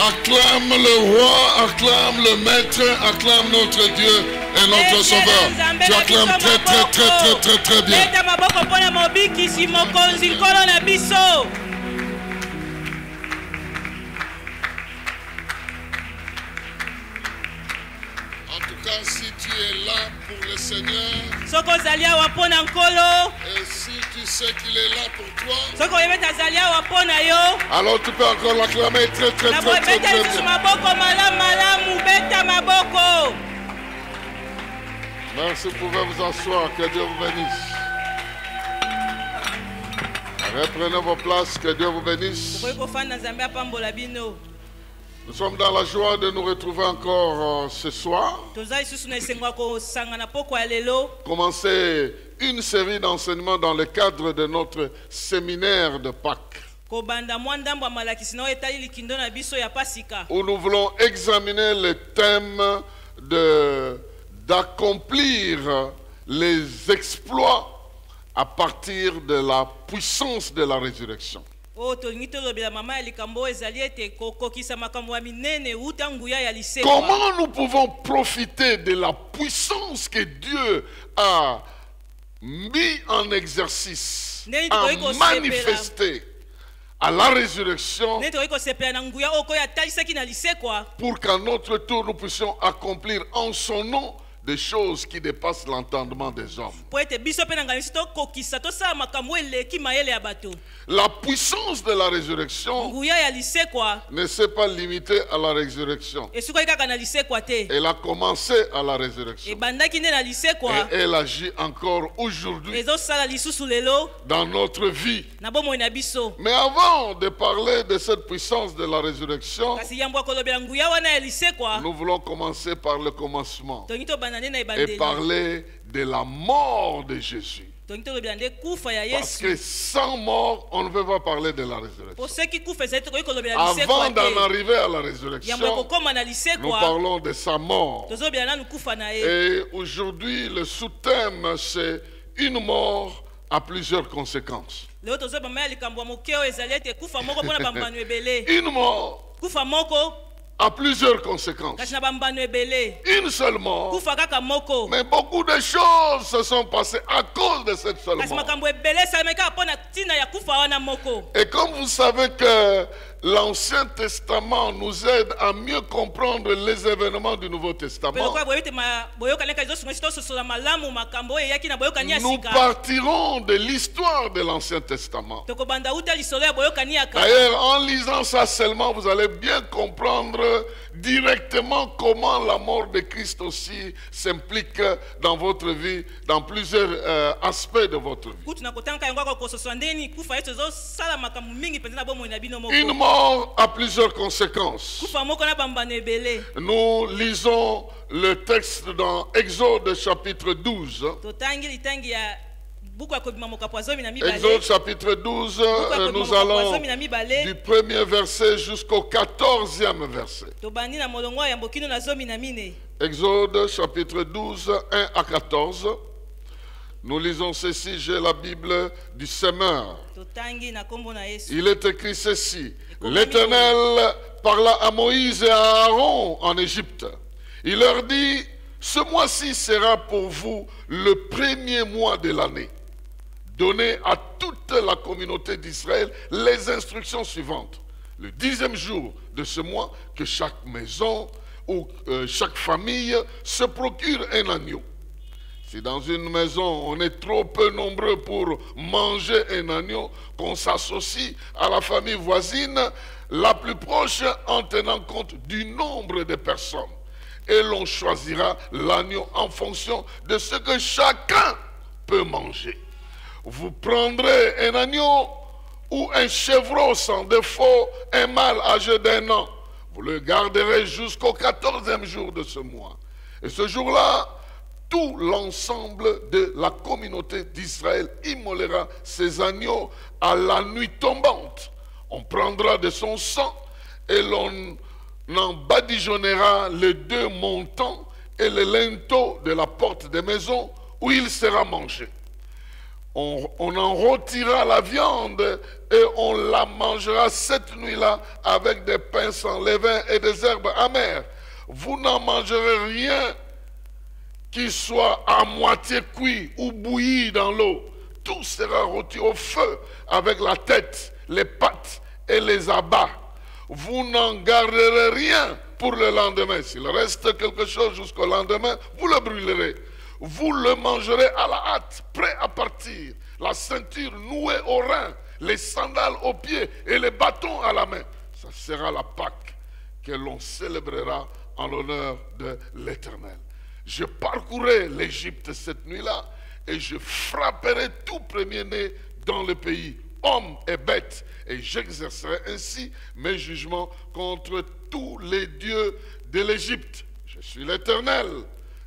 Acclame le roi, acclame le maître, acclame notre Dieu et notre sauveur. Tu acclames très bien. En tout cas, si tu es là pour le Seigneur, et si tu sais qu'il est là pour toi, alors tu peux encore l'acclamer très bien. Merci, vous pouvez vous asseoir, que Dieu vous bénisse. Reprenez vos places, que Dieu vous bénisse. Nous sommes dans la joie de nous retrouver encore ce soir. Commencer une série d'enseignements dans le cadre de notre séminaire de Pâques, où nous voulons examiner le thème d'accomplir les exploits à partir de la puissance de la résurrection. Comment nous pouvons profiter de la puissance que Dieu a mis en exercice, a manifesté à la résurrection, pour qu'à notre tour nous puissions accomplir en son nom des choses qui dépassent l'entendement des hommes. La puissance de la résurrection ne s'est pas limitée à la résurrection. Elle a commencé à la résurrection. Et elle agit encore aujourd'hui dans notre vie. Mais avant de parler de cette puissance de la résurrection, nous voulons commencer par le commencement et parler de la mort de Jésus. Parce que sans mort, on ne peut pas parler de la résurrection. Avant d'en arriver à la résurrection, nous parlons de sa mort. Et aujourd'hui, le sous-thème, c'est une mort à plusieurs conséquences. Une mort à plusieurs conséquences. Une seule mort. Mais beaucoup de choses se sont passées à cause de cette seule mort. Et comme vous savez que l'Ancien Testament nous aide à mieux comprendre les événements du Nouveau Testament, nous partirons de l'histoire de l'Ancien Testament. D'ailleurs, en lisant ça seulement, vous allez bien comprendre directement comment la mort de Christ aussi s'implique dans votre vie, dans plusieurs aspects de votre vie. Une mort a plusieurs conséquences. Nous lisons le texte dans Exode chapitre 12. Exode chapitre 12, nous allons du premier verset jusqu'au 14e verset. Exode chapitre 12, 1 à 14. Nous lisons ceci, j'ai la Bible du semeur. Il est écrit ceci: l'Éternel parla à Moïse et à Aaron en Égypte. Il leur dit: ce mois-ci sera pour vous le premier mois de l'année. Donnez à toute la communauté d'Israël les instructions suivantes. Le 10e jour de ce mois, que chaque maison ou chaque famille se procure un agneau. Si dans une maison on est trop peu nombreux pour manger un agneau, qu'on s'associe à la famille voisine la plus proche en tenant compte du nombre de personnes. Et l'on choisira l'agneau en fonction de ce que chacun peut manger. Vous prendrez un agneau ou un chevreau sans défaut, un mâle âgé d'1 an. Vous le garderez jusqu'au 14e jour de ce mois. Et ce jour-là, tout l'ensemble de la communauté d'Israël immolera ses agneaux à la nuit tombante. On prendra de son sang et l'on en badigeonnera les 2 montants et les linteaux de la porte des maisons où il sera mangé. on en rôtira la viande et on la mangera cette nuit-là avec des pains sans levain et des herbes amères. Vous n'en mangerez rien qui soit à moitié cuit ou bouilli dans l'eau. Tout sera rôti au feu avec la tête, les pattes et les abats. Vous n'en garderez rien pour le lendemain. S'il reste quelque chose jusqu'au lendemain, vous le brûlerez. Vous le mangerez à la hâte, prêt à partir. La ceinture nouée au rein, les sandales aux pieds et les bâtons à la main. Ça sera la Pâque que l'on célébrera en l'honneur de l'Éternel. Je parcourrai l'Égypte cette nuit-là et je frapperai tout premier-né dans le pays, hommes et bêtes, et j'exercerai ainsi mes jugements contre tous les dieux de l'Égypte. Je suis l'Éternel.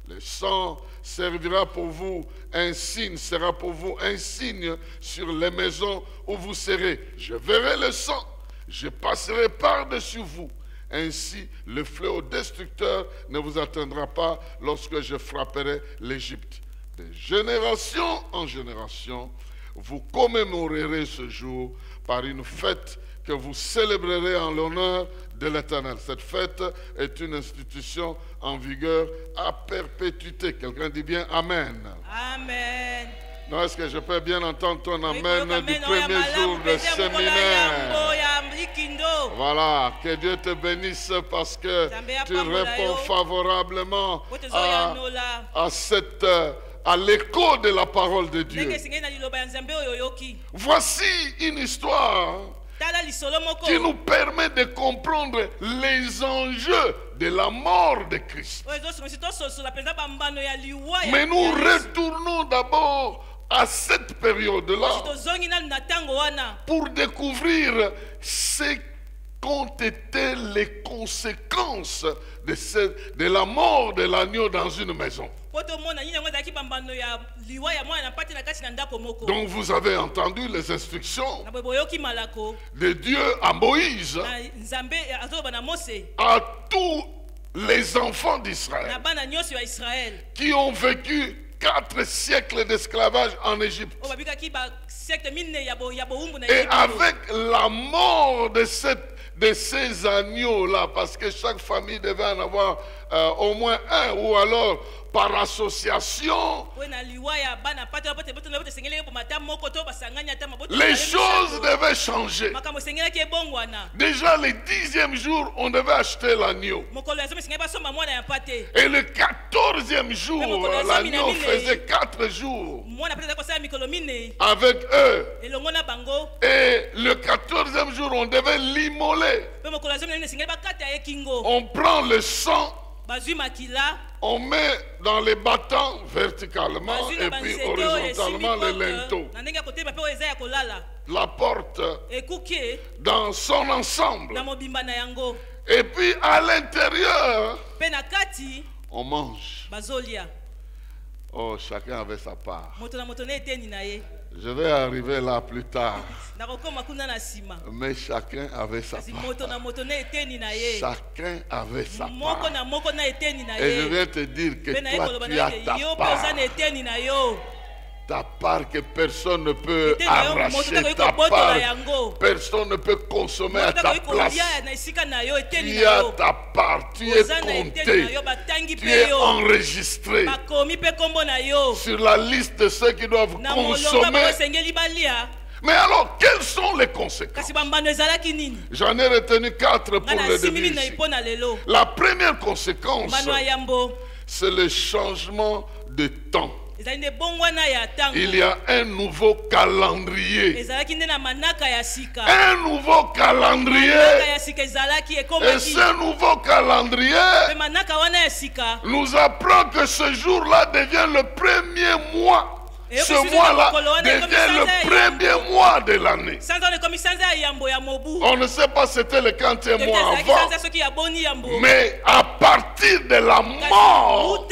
Le sang servira pour vous un signe, sera pour vous un signe sur les maisons où vous serez. Je verrai le sang, je passerai par-dessus vous. Ainsi, le fléau destructeur ne vous atteindra pas lorsque je frapperai l'Égypte. De génération en génération, vous commémorerez ce jour par une fête que vous célébrerez en l'honneur de l'Éternel. Cette fête est une institution en vigueur à perpétuité. Quelqu'un dit bien Amen. Amen. Non, est-ce que je peux bien entendre ton Amen du premier jour de séminaire? Voilà, que Dieu te bénisse parce que tu réponds favorablement à l'écho de la parole de Dieu. Voici une histoire qui nous permet de comprendre les enjeux de la mort de Christ. Mais nous retournons d'abord à cette période-là pour découvrir ce qu'ont été les conséquences de la mort de l'agneau dans une maison. Donc vous avez entendu les instructions de Dieu à Moïse, à tous les enfants d'Israël qui ont vécu 4 siècles d'esclavage en Égypte. Et avec la mort de ces agneaux-là, parce que chaque famille devait en avoir au moins un, ou alors par association, les choses devaient changer. Déjà le 10e jour, on devait acheter l'agneau. Et le 14e jour, l'agneau faisait 4 jours avec eux. Et le 14e jour, on devait l'immoler. On prend le sang, on met dans les battants verticalement et puis horizontalement les linteaux. La porte dans son ensemble. Et puis à l'intérieur, on mange. Oh, chacun avait sa part. Je vais arriver là plus tard. Mais chacun avait sa part. Chacun avait sa part. Et je vais te dire que toi, tu as ta part. Ta part que personne ne peut arracher, ta part, personne ne peut consommer à ta place. Tu as ta part, tu es compté, tu es enregistré sur la liste de ceux qui doivent consommer. Mais alors, quelles sont les conséquences? J'en ai retenu 4 pour le début. La première conséquence, c'est le changement de temps. Il y a un nouveau calendrier. Un nouveau calendrier. Et ce nouveau calendrier nous apprend que ce jour-là devient le premier mois. Ce mois-là devient le premier mois de l'année. On ne sait pas c'était le 40e mois avant. Mais à partir de la mort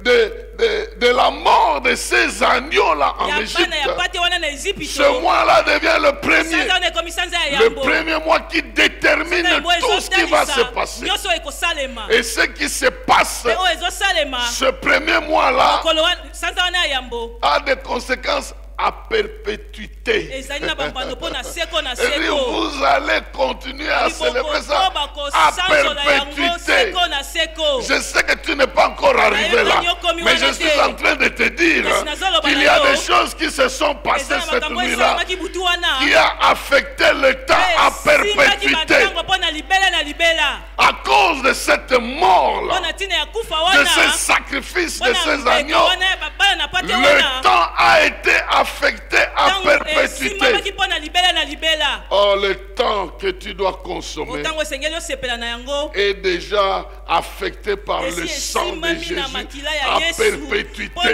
de la mort de ces agneaux-là en Égypte, ce mois-là devient le premier mois qui détermine tout ce qui va se passer. Et ce qui se passe ce premier mois-là a des conséquences à perpétuité. Et vous allez continuer à célébrer ça à perpétuité. Je sais que tu n'es pas encore arrivé là, mais je suis en train de te dire qu'il y a des choses qui se sont passées cette nuit-là qui a affecté le temps à perpétuité. À cause de cette mort-là, de ces sacrifices, de ces agneaux, le temps a été affecté à perpétuité. Oh, le temps que tu dois consommer est déjà affecté par le sang de Jésus à perpétuité.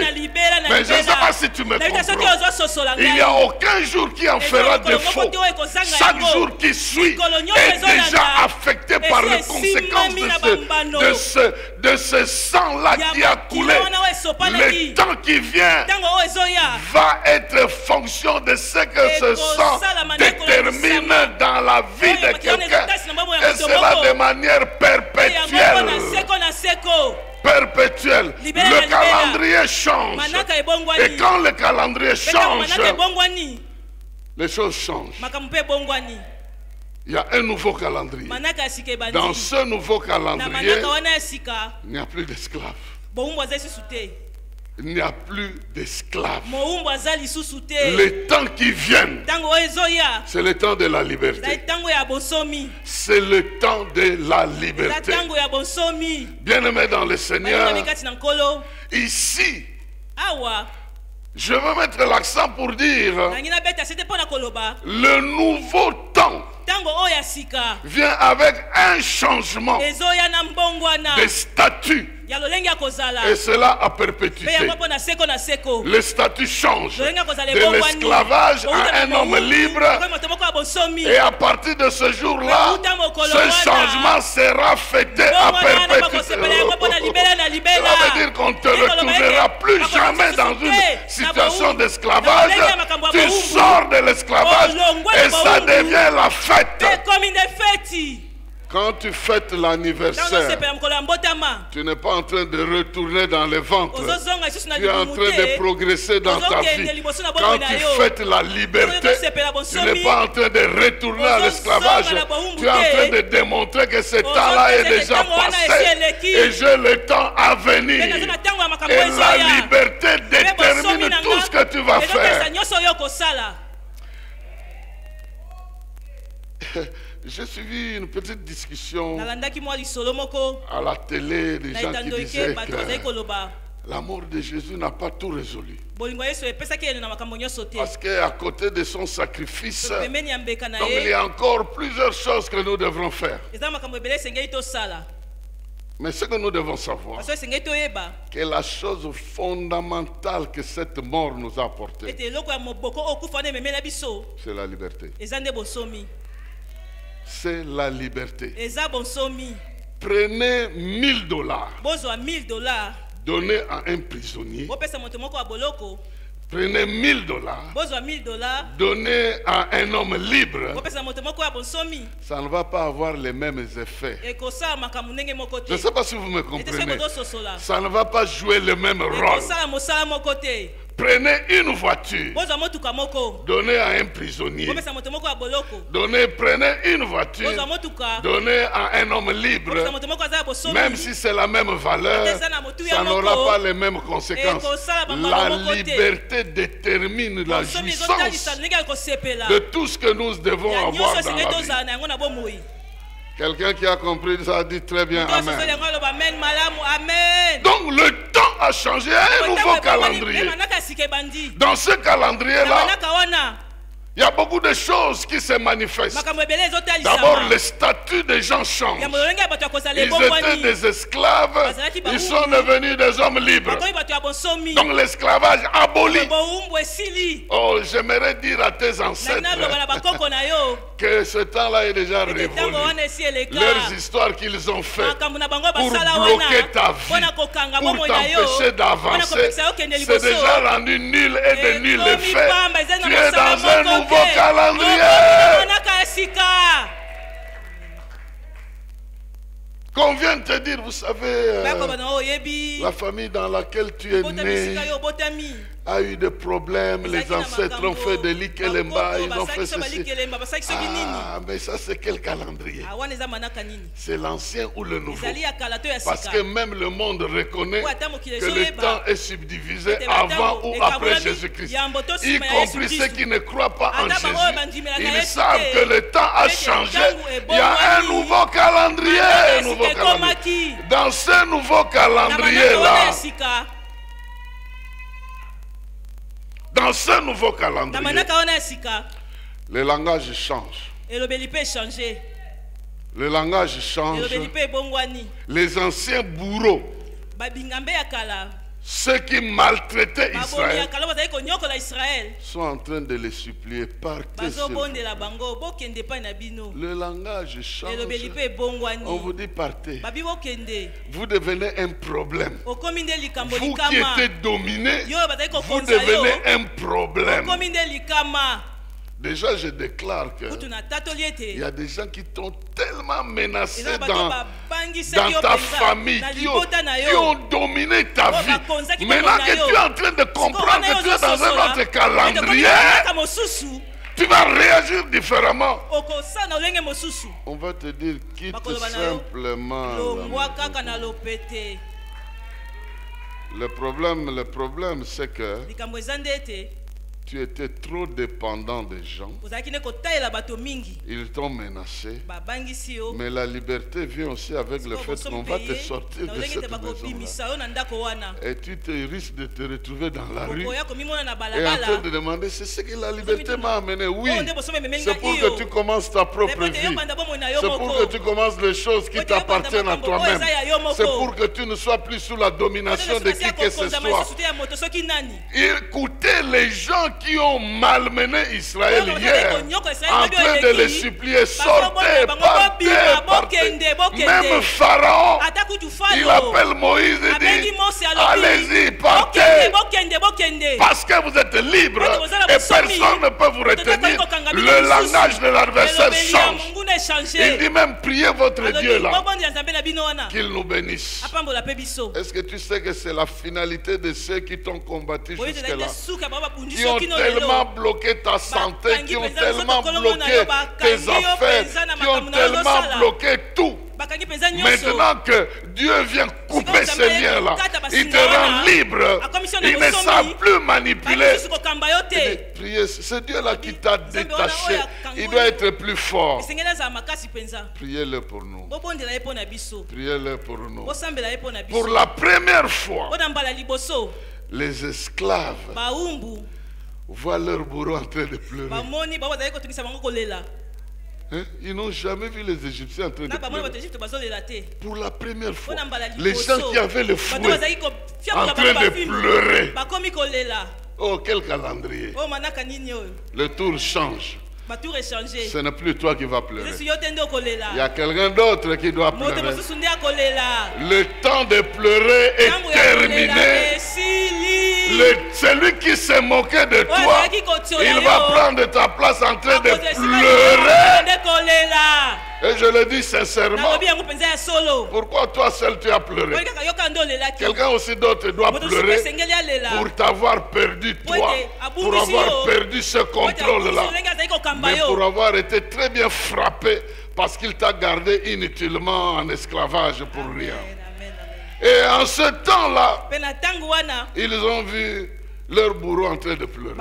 Mais je ne sais pas si tu me comprends. Il n'y a aucun jour qui en fera défaut. Chaque jour qui suit est déjà affecté par les conséquences de ce sang-là qui a coulé. Le temps qui vient va être fonction de ce que ce sang détermine dans la vie de quelqu'un. Et cela de manière perpétuelle. Perpétuel. Le calendrier change. Et quand le calendrier change, les choses changent. Il y a un nouveau calendrier. Dans ce nouveau calendrier, il n'y a plus d'esclaves. Il n'y a plus d'esclaves. Les temps qui viennent, c'est le temps de la liberté. C'est le temps de la liberté. Bien-aimés dans le Seigneur, ici, je veux mettre l'accent pour dire le nouveau temps vient avec un changement de statut. Et cela à perpétuité. Le statut change de l'esclavage à un homme libre. Et à partir de ce jour-là, ce changement sera fêté à perpétuité. Cela veut dire qu'on ne te retournera plus jamais dans une situation d'esclavage. Tu sors de l'esclavage et ça devient la fête. Quand tu fêtes l'anniversaire, tu n'es pas en train de retourner dans le ventre. Tu es en train de progresser dans ta vie. Quand tu fêtes la liberté, tu n'es pas en train de retourner à l'esclavage. Tu es en train de démontrer que ce temps-là est déjà passé et j'ai le temps à venir. Et la liberté détermine tout ce que tu vas faire. J'ai suivi une petite discussion à la télé, des gens qui disaient que la mort de Jésus n'a pas tout résolu. Parce qu'à côté de son sacrifice, donc il y a encore plusieurs choses que nous devrons faire. Mais ce que nous devons savoir, que la chose fondamentale que cette mort nous a apportée, c'est la liberté. C'est la liberté. Prenez $1000. Donnez à un prisonnier. Prenez $1000. Donnez à un homme libre. Ça ne va pas avoir les mêmes effets. Je ne sais pas si vous me comprenez. Ça ne va pas jouer le même rôle. Prenez une voiture, donnez à un prisonnier. Prenez une voiture, donnez à un homme libre. Même si c'est la même valeur, ça n'aura pas les mêmes conséquences. La liberté détermine la jouissance de tout ce que nous devons avoir dans la vie. Quelqu'un qui a compris ça dit très bien Amen. Donc le temps a changé, un nouveau calendrier. Dans ce calendrier-là, il y a beaucoup de choses qui se manifestent. D'abord, le statut des gens change. Ils étaient des esclaves, ils sont devenus des hommes libres. Donc l'esclavage aboli. Oh, j'aimerais dire à tes ancêtres que ce temps-là est déjà révolu. Leurs histoires qu'ils ont faites pour bloquer ta vie, pour t'empêcher d'avancer, c'est déjà rendu nul et de nul effet. Tu es dans un nouveau calendrier. Qu'on vienne te te dire, vous savez, la famille dans laquelle tu es né a eu des problèmes, les ancêtres ont fait des likelemba, ils ont fait ceci. Ah, mais ça c'est quel calendrier? C'est l'ancien ou le nouveau? Parce que même le monde reconnaît que le temps est subdivisé avant ou après Jésus-Christ. Y compris ceux qui ne croient pas en Jésus, ils savent que le temps a changé. Il y a un nouveau calendrier. Dans ce nouveau calendrier-là, dans ce nouveau calendrier, le langage change. Le langage change. Les anciens bourreaux, ceux qui maltraitaient Israël, sont en train de les supplier, partez sur vous. Le langage change. On vous dit partez. Vous devenez un problème. Vous qui étiez dominés, vous devenez un problème. Déjà, je déclare que il y a des gens qui t'ont tellement menacé dans ta famille, qui ont dominé ta vie. Maintenant que tu es en train de comprendre que tu es dans un autre calendrier, tu vas réagir différemment. On va te dire, quitte simplement. Le problème, c'est que tu étais trop dépendant des gens. Ils t'ont menacé. Mais la liberté vient aussi avec le fait qu'on va te sortir de cette maison-là. Et tu risques de te retrouver dans la rue et en train de demander, c'est ce que la liberté m'a amené. Oui, c'est pour que tu commences ta propre vie. C'est pour que tu commences les choses qui t'appartiennent à toi-même. C'est pour que tu ne sois plus sous la domination de qui que ce soit. Écoutez les gens qui ont malmené Israël hier, en train de les supplier, sortez, partez. Même Pharaon, il appelle Moïse et dit, allez-y, partez, parce que vous êtes libre et personne ne peut vous retenir. Le langage de l'adversaire change. Il dit même, priez votre Dieu là, qu'il nous bénisse. Est-ce que tu sais que c'est la finalité de ceux qui t'ont combattu jusque-là, qui ont tellement bloqué ta santé, qui ont tellement bloqué tes affaires, qui ont tellement bloqué tout? Maintenant que Dieu vient couper ces liens-là, il te rend libre, il ne savent plus manipuler. Priez, c'est Dieu-là qui t'a détaché, il doit être plus fort. Priez-le pour nous. Priez-le pour nous. Pour la première fois, les esclaves voient leur bourreau en train de pleurer. Hein? Ils n'ont jamais vu les Égyptiens en train de pleurer. Pour la première fois, les gens qui avaient le fouet en train de pleurer. Oh, quel calendrier. Le tour change. Ce n'est plus toi qui vas pleurer. Il y a quelqu'un d'autre qui doit pleurer. Le temps de pleurer est terminé. Celui qui s'est moqué de toi, il va prendre ta place en train de pleurer. Et je le dis sincèrement, pourquoi toi seul tu as pleuré? Quelqu'un aussi d'autre doit pleurer pour t'avoir perdu toi, pour avoir perdu ce contrôle-là, mais pour avoir été très bien frappé parce qu'il t'a gardé inutilement en esclavage pour rien. Et en ce temps-là, ils ont vu leur bourreau en train de pleurer.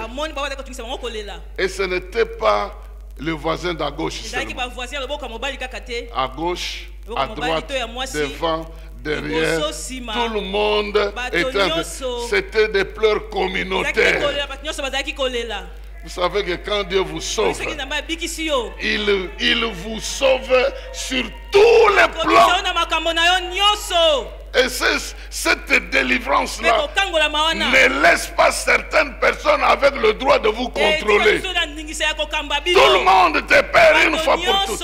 Et ce n'était pas le voisin d'à gauche seulement. À gauche, à droite, devant, derrière, tout le monde était. C'était des pleurs communautaires. Vous savez que quand Dieu vous sauve, il vous sauve sur tous les plans. Et cette délivrance-là ne laisse pas certaines personnes avec le droit de vous contrôler. Tout le monde te perd une fois pour toutes.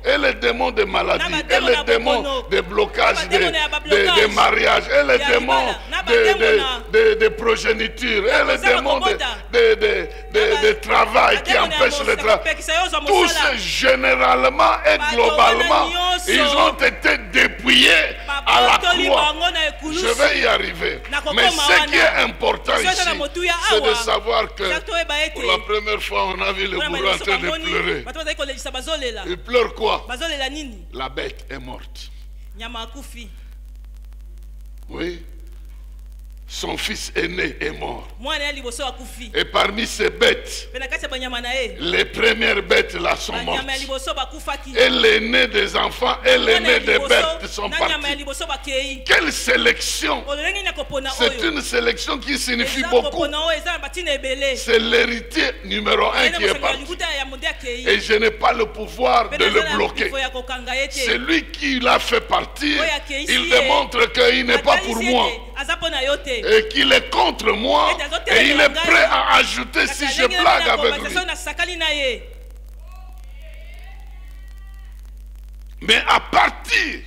Et les démons de maladie, et les démons de blocage des mariages, et les démons de progéniture, et les démons de travail qui empêchent le travail. tous généralement et globalement, ils ont été dépouillés à la croix. Je vais y arriver. Mais ce qui est important ici, c'est de savoir que pour la première fois, on a vu le bourreau en train de pleurer. Il pleure quoi? La bête est morte. Oui. Son fils aîné est mort. Et parmi ces bêtes, les premières bêtes là sont mortes. Et l'aîné des enfants et l'aîné des bêtes sont partis. Quelle sélection! C'est une sélection qui signifie beaucoup. C'est l'héritier numéro 1 qui est parti. Et je n'ai pas le pouvoir de le bloquer. C'est lui qui l'a fait partir. Il démontre qu'il n'est pas pour moi. Et qu'il est contre moi, et il est prêt à ajouter si je blague avec lui. Mais à partir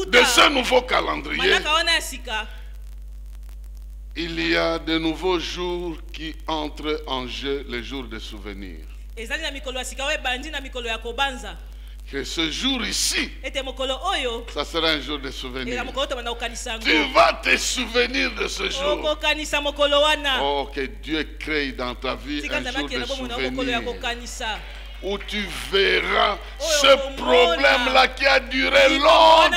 de ce nouveau calendrier, il y a de nouveaux jours qui entrent en jeu, les jours de souvenirs. Que ce jour ici, ça sera un jour de souvenir. Tu vas te souvenir de ce jour. Oh, que Dieu crée dans ta vie un jour de souvenir. Où tu verras ce problème-là qui a duré longtemps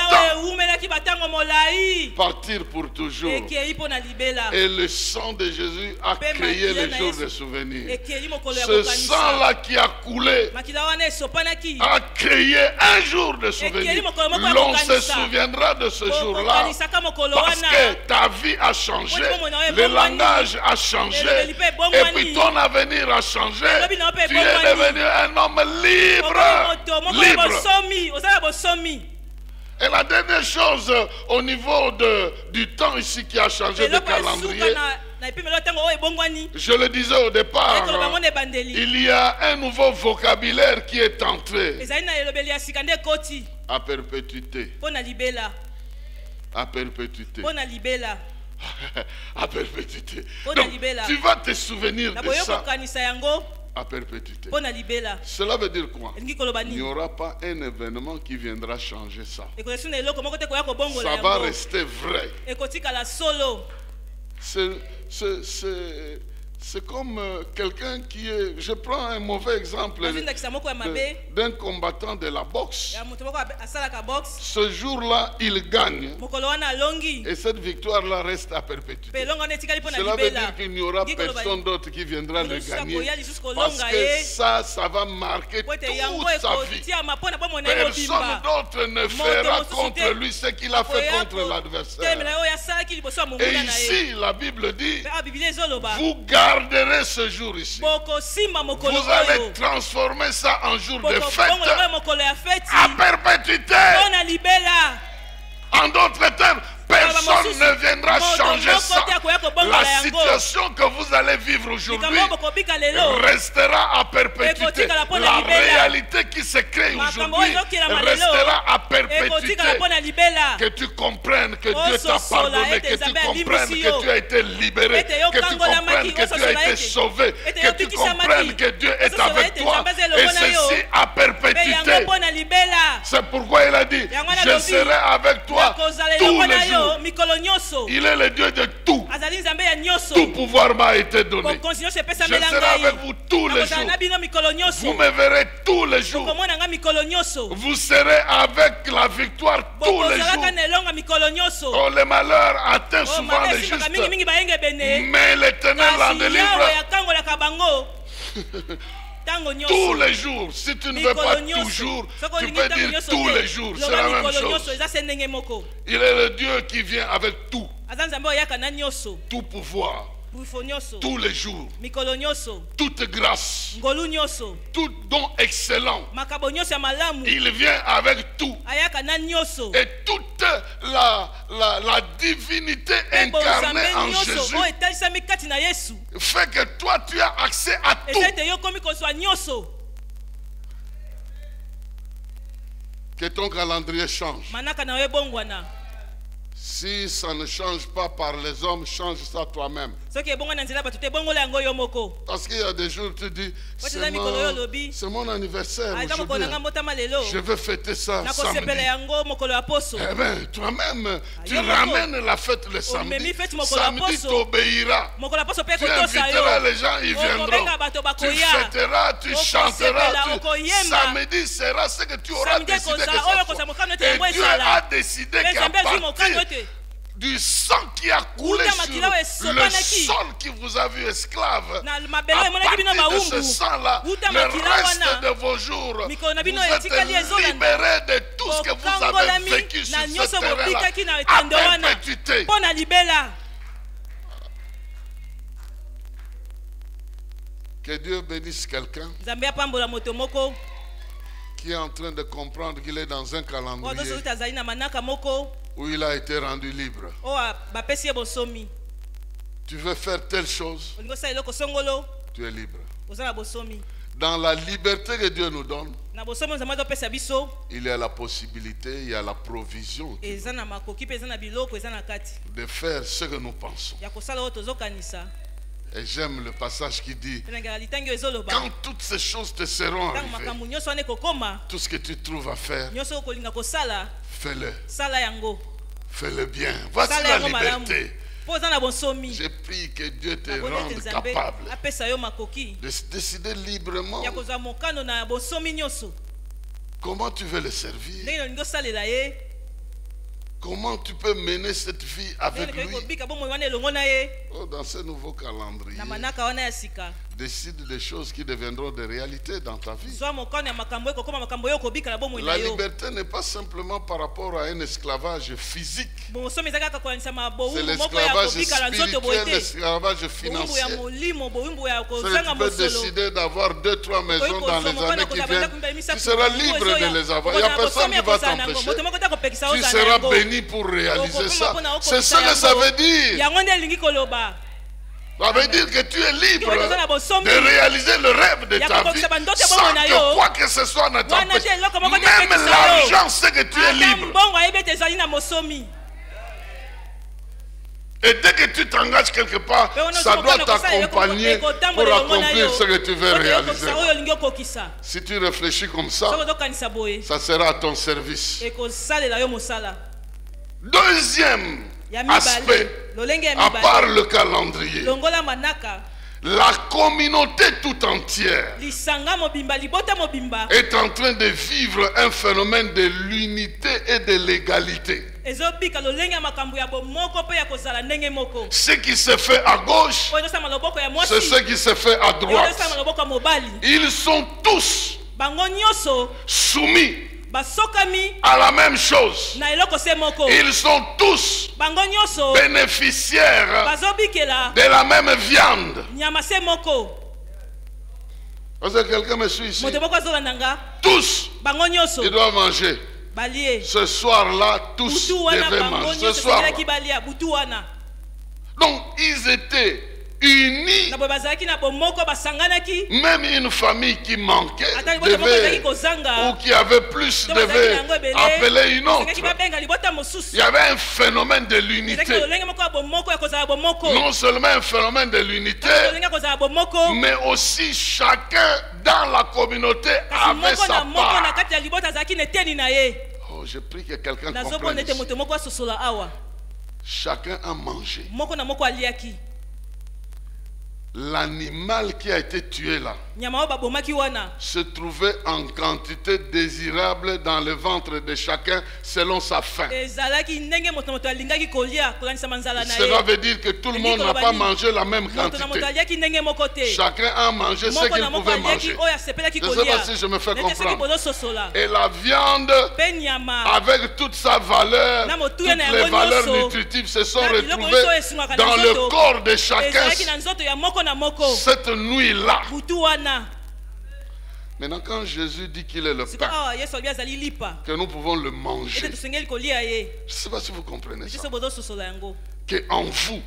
partir pour toujours. Et le sang de Jésus a créé le jour de souvenir. Ce sang-là qui a coulé a créé un jour de souvenir. L'on se souviendra de ce jour-là parce que ta vie a changé, le langage a changé et puis ton avenir a changé. Tu es devenu un homme libre. Et la dernière chose au niveau du temps ici qui a changé de calendrier, je le disais au départ, il y a un nouveau vocabulaire qui est entré. À perpétuité. À perpétuité. À perpétuité. Donc, tu vas te souvenir de ça. À perpétuité. Cela veut dire quoi? Il n'y aura pas un événement qui viendra changer ça. Ça va rester vrai. C'est comme quelqu'un qui est... Je prends un mauvais exemple d'un combattant de la boxe. Ce jour-là, il gagne. Et cette victoire-là reste à perpétuité. Cela veut dire qu'il n'y aura personne d'autre qui viendra le gagner. Parce que ça va marquer toute sa vie. Personne d'autre ne fera contre lui ce qu'il a fait contre l'adversaire. Et ici, la Bible dit, vous garderez ce jour ici. Vous allez transformer ça en jour de fête à perpétuité. En d'autres termes, personne ne viendra changer ça. La situation que vous allez vivre aujourd'hui restera à perpétuité. La réalité qui se crée aujourd'hui restera à perpétuité. Que tu comprennes que Dieu t'a pardonné, que tu comprennes que tu as été libéré, que tu comprennes que tu as été sauvé, que tu comprennes que Dieu est avec toi. Et ceci à perpétuité. C'est pourquoi il a dit, je serai avec toi tous les jours. Il est le Dieu de tout. Tout pouvoir m'a été donné. Je serai avec vous tous les jours. Vous me verrez tous les jours. Vous serez avec la victoire tous les jours. Oh, le malheur atteint souvent les justes, mais l'Éternel en délivre. Tous les jours. Si tu ne veux pas toujours, tu peux dire tous les jours. C'est la même chose. Il est le Dieu qui vient avec tout. Tout pouvoir. Tous les jours. Toute grâce. Tout don excellent. Il vient avec tout. Et toute la divinité incarnée en Jésus fait que toi tu as accès à tout. Que ton calendrier change. Si ça ne change pas par les hommes, change ça toi-même. Parce qu'il y a des jours où tu dis, c'est mon anniversaire aujourd'hui. Je veux fêter ça samedi. Eh bien, toi-même, tu ramènes la fête le samedi. Samedi, tu obéiras. Tu inviteras les gens, ils viendront. Tu fêteras, tu chanteras. Samedi sera ce que tu auras décidé que ça soit. Et Dieu a décidé qu'à partir du sang qui a coulé sur le sol qui vous a vu esclave, à partir de ce sang-là, le reste de vos jours, vous êtes libérés de tout ce que vous avez vécu sur ce terrain-là, à perpétuité. Que Dieu bénisse quelqu'un qui est en train de comprendre qu'il est dans un calendrier où il a été rendu libre. Tu veux faire telle chose, tu es libre. Dans la liberté que Dieu nous donne, il y a la possibilité, il y a la provision de faire ce que nous pensons. Et j'aime le passage qui dit, quand toutes ces choses te seront arrivées, tout ce que tu trouves à faire, fais-le. Fais-le bien. Voici la liberté. Je prie que Dieu te rende capable de se décider librement comment tu veux le servir. Comment tu peux mener cette vie avec lui? Oh, dans ce nouveau calendrier, décide des choses qui deviendront des réalités dans ta vie. La liberté n'est pas simplement par rapport à un esclavage physique. C'est l'esclavage spirituel, l'esclavage financier. Tu peux décider d'avoir 2-3 maisons dans les années qui viennent. Tu seras libre de les avoir. Il n'y a personne qui va t'empêcher. Tu seras béni pour réaliser ça. C'est ce que ça veut dire. Ça veut dire que tu es libre de réaliser le rêve de ta vie sans que quoi que ce soit ne t'empêche. Même l'argent sait que tu es libre. Et dès que tu t'engages quelque part, ça doit t'accompagner pour accomplir ce que tu veux réaliser. Si tu réfléchis comme ça, ça sera à ton service. Deuxième aspect, à part le calendrier, la communauté tout entière est en train de vivre un phénomène de l'unité et de l'égalité. Ce qui se fait à gauche, c'est ce qui se fait à droite. Ils sont tous soumis à la même chose. Ils sont tous bénéficiaires de la même viande. Est-ce que quelqu'un me suit ici? Tous, ils doivent manger. Ce soir-là, tous devaient manger. Ce soir-là. Donc, ils étaient unis. Même une famille qui manquait devait, ou qui avait plus devait appeler une autre. Il y avait un phénomène de l'unité. Non seulement un phénomène de l'unité, mais aussi chacun dans la communauté avait sa part. Oh, je prie que quelqu'un comprenne ici. Chacun a mangé. L'animal qui a été tué là se trouvait en quantité désirable dans le ventre de chacun selon sa faim. Cela veut dire que tout le monde n'a pas mangé la même quantité. Chacun a mangé ce qu'il pouvait manger. Je ne sais pas si je me fais comprendre. Et la viande, avec toute sa valeur, toutes les valeurs nutritives se sont retrouvées dans le corps de chacun cette nuit-là. Maintenant, quand Jésus dit qu'il est le pain, que nous pouvons le manger, je ne sais pas si vous comprenez ça, qu'en vous,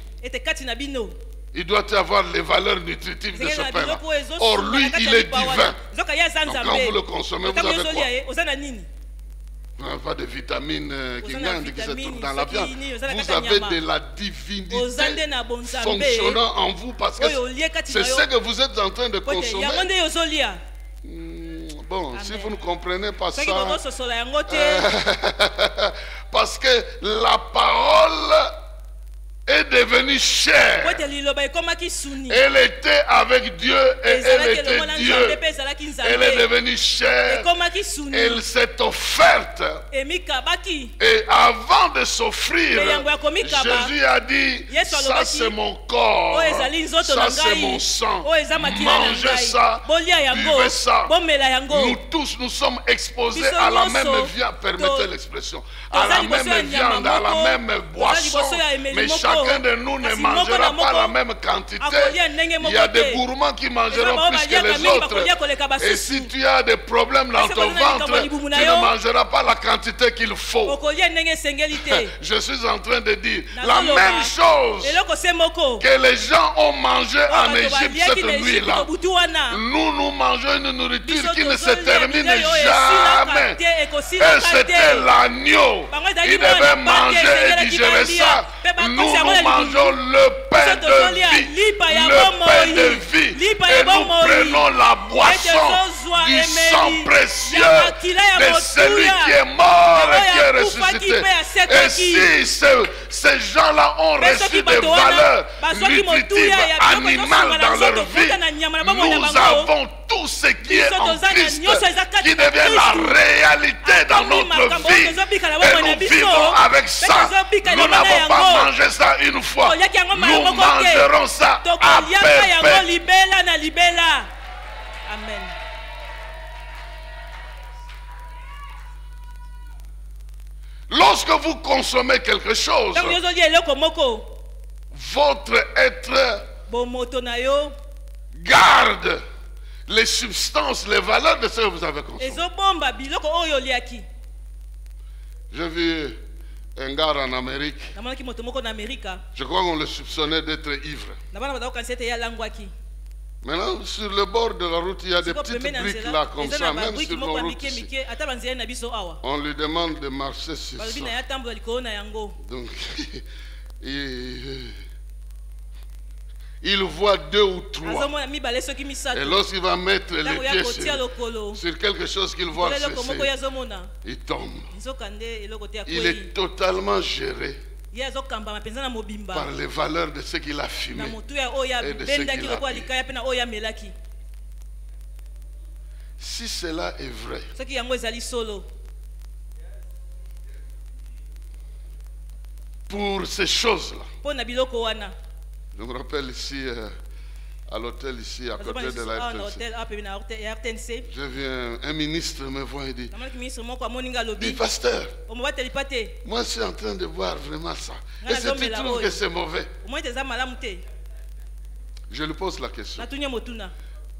il doit y avoir les valeurs nutritives de ce pain-là. Or, lui, il est divin. Donc, quand vous le consommez, vous avez quoi? pas de vitamines qui se trouvent dans la viande. Vous avez de la divinité fonctionnant en vous parce que c'est ce que vous êtes en train de consommer. Bon, si vous ne comprenez pas ça, parce que la parole est devenue chair. Elle était avec Dieu et elle était Dieu. Elle est devenue chair. Elle s'est offerte. Et avant de s'offrir, Jésus a dit, ça c'est mon corps, ça c'est mon sang. Mangez ça, buvez ça. Nous tous, nous sommes exposés à la même viande, permettez l'expression, à la même viande, à la même boisson. Mais chacun de nous ne mangera pas la même quantité. Il y a des gourmands qui mangeront plus que les autres. Et si tu as des problèmes dans ton ventre, tu ne mangeras pas la quantité qu'il faut. Je suis en train de dire la même chose que les gens ont mangé en Égypte cette nuit-là. Nous mangeons une nourriture qui ne se termine jamais. Et c'était l'agneau. Il devait manger et digérer ça. Nous mangeons le pain de vie. Le pain de vie. Et nous prenons la boisson du sang précieux de celui qui est mort et qui est ressuscité. Et si ces gens-là ont reçu des valeurs nutritives animales dans leur vie, nous avons tout ce qui est en Christ qui devient la réalité dans notre vie. Et nous vivons avec ça. Nous n'avons pas mangé ça une fois. Nous mangerons ça à perpète. Amen. Lorsque vous consommez quelque chose, votre être garde les substances, les valeurs de ce que vous avez consommé. J'ai vu un gars en Amérique. Je crois qu'on le soupçonnait d'être ivre. Maintenant, sur le bord de la route, il y a des petites briques là, comme ça, même sur nos routes ici. On lui demande de marcher sur ça. Donc, il voit 2 ou 3. Et lorsqu'il va mettre les pieds sur quelque chose qu'il voit, il tombe. Il est totalement géré par les valeurs de ce qu'il a fumé et de ce qu'il a bu. Si cela est vrai, pour ces choses-là, je me rappelle ici, à l'hôtel ici, à côté de la RTNC, j'ai vu un ministre me voir et dit, pasteur, moi je suis en train de voir vraiment ça. Et si tu trouves que c'est mauvais, je lui pose la question.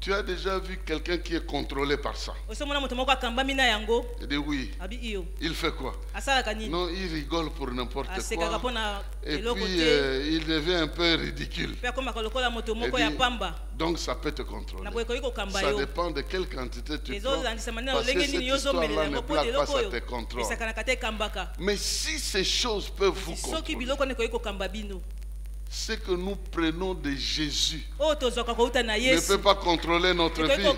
Tu as déjà vu quelqu'un qui est contrôlé par ça? Il dit oui. Il fait quoi? Non, il rigole pour n'importe quoi. Et puis il devient un peu ridicule. Donc ça peut te contrôler. Ça dépend de quelle quantité tu prends. Parce que cette histoire-là ne plaque pas, ça te contrôle. Mais si ces choses peuvent vous contrôler, ce que nous prenons de Jésus ne peut pas contrôler notre vie.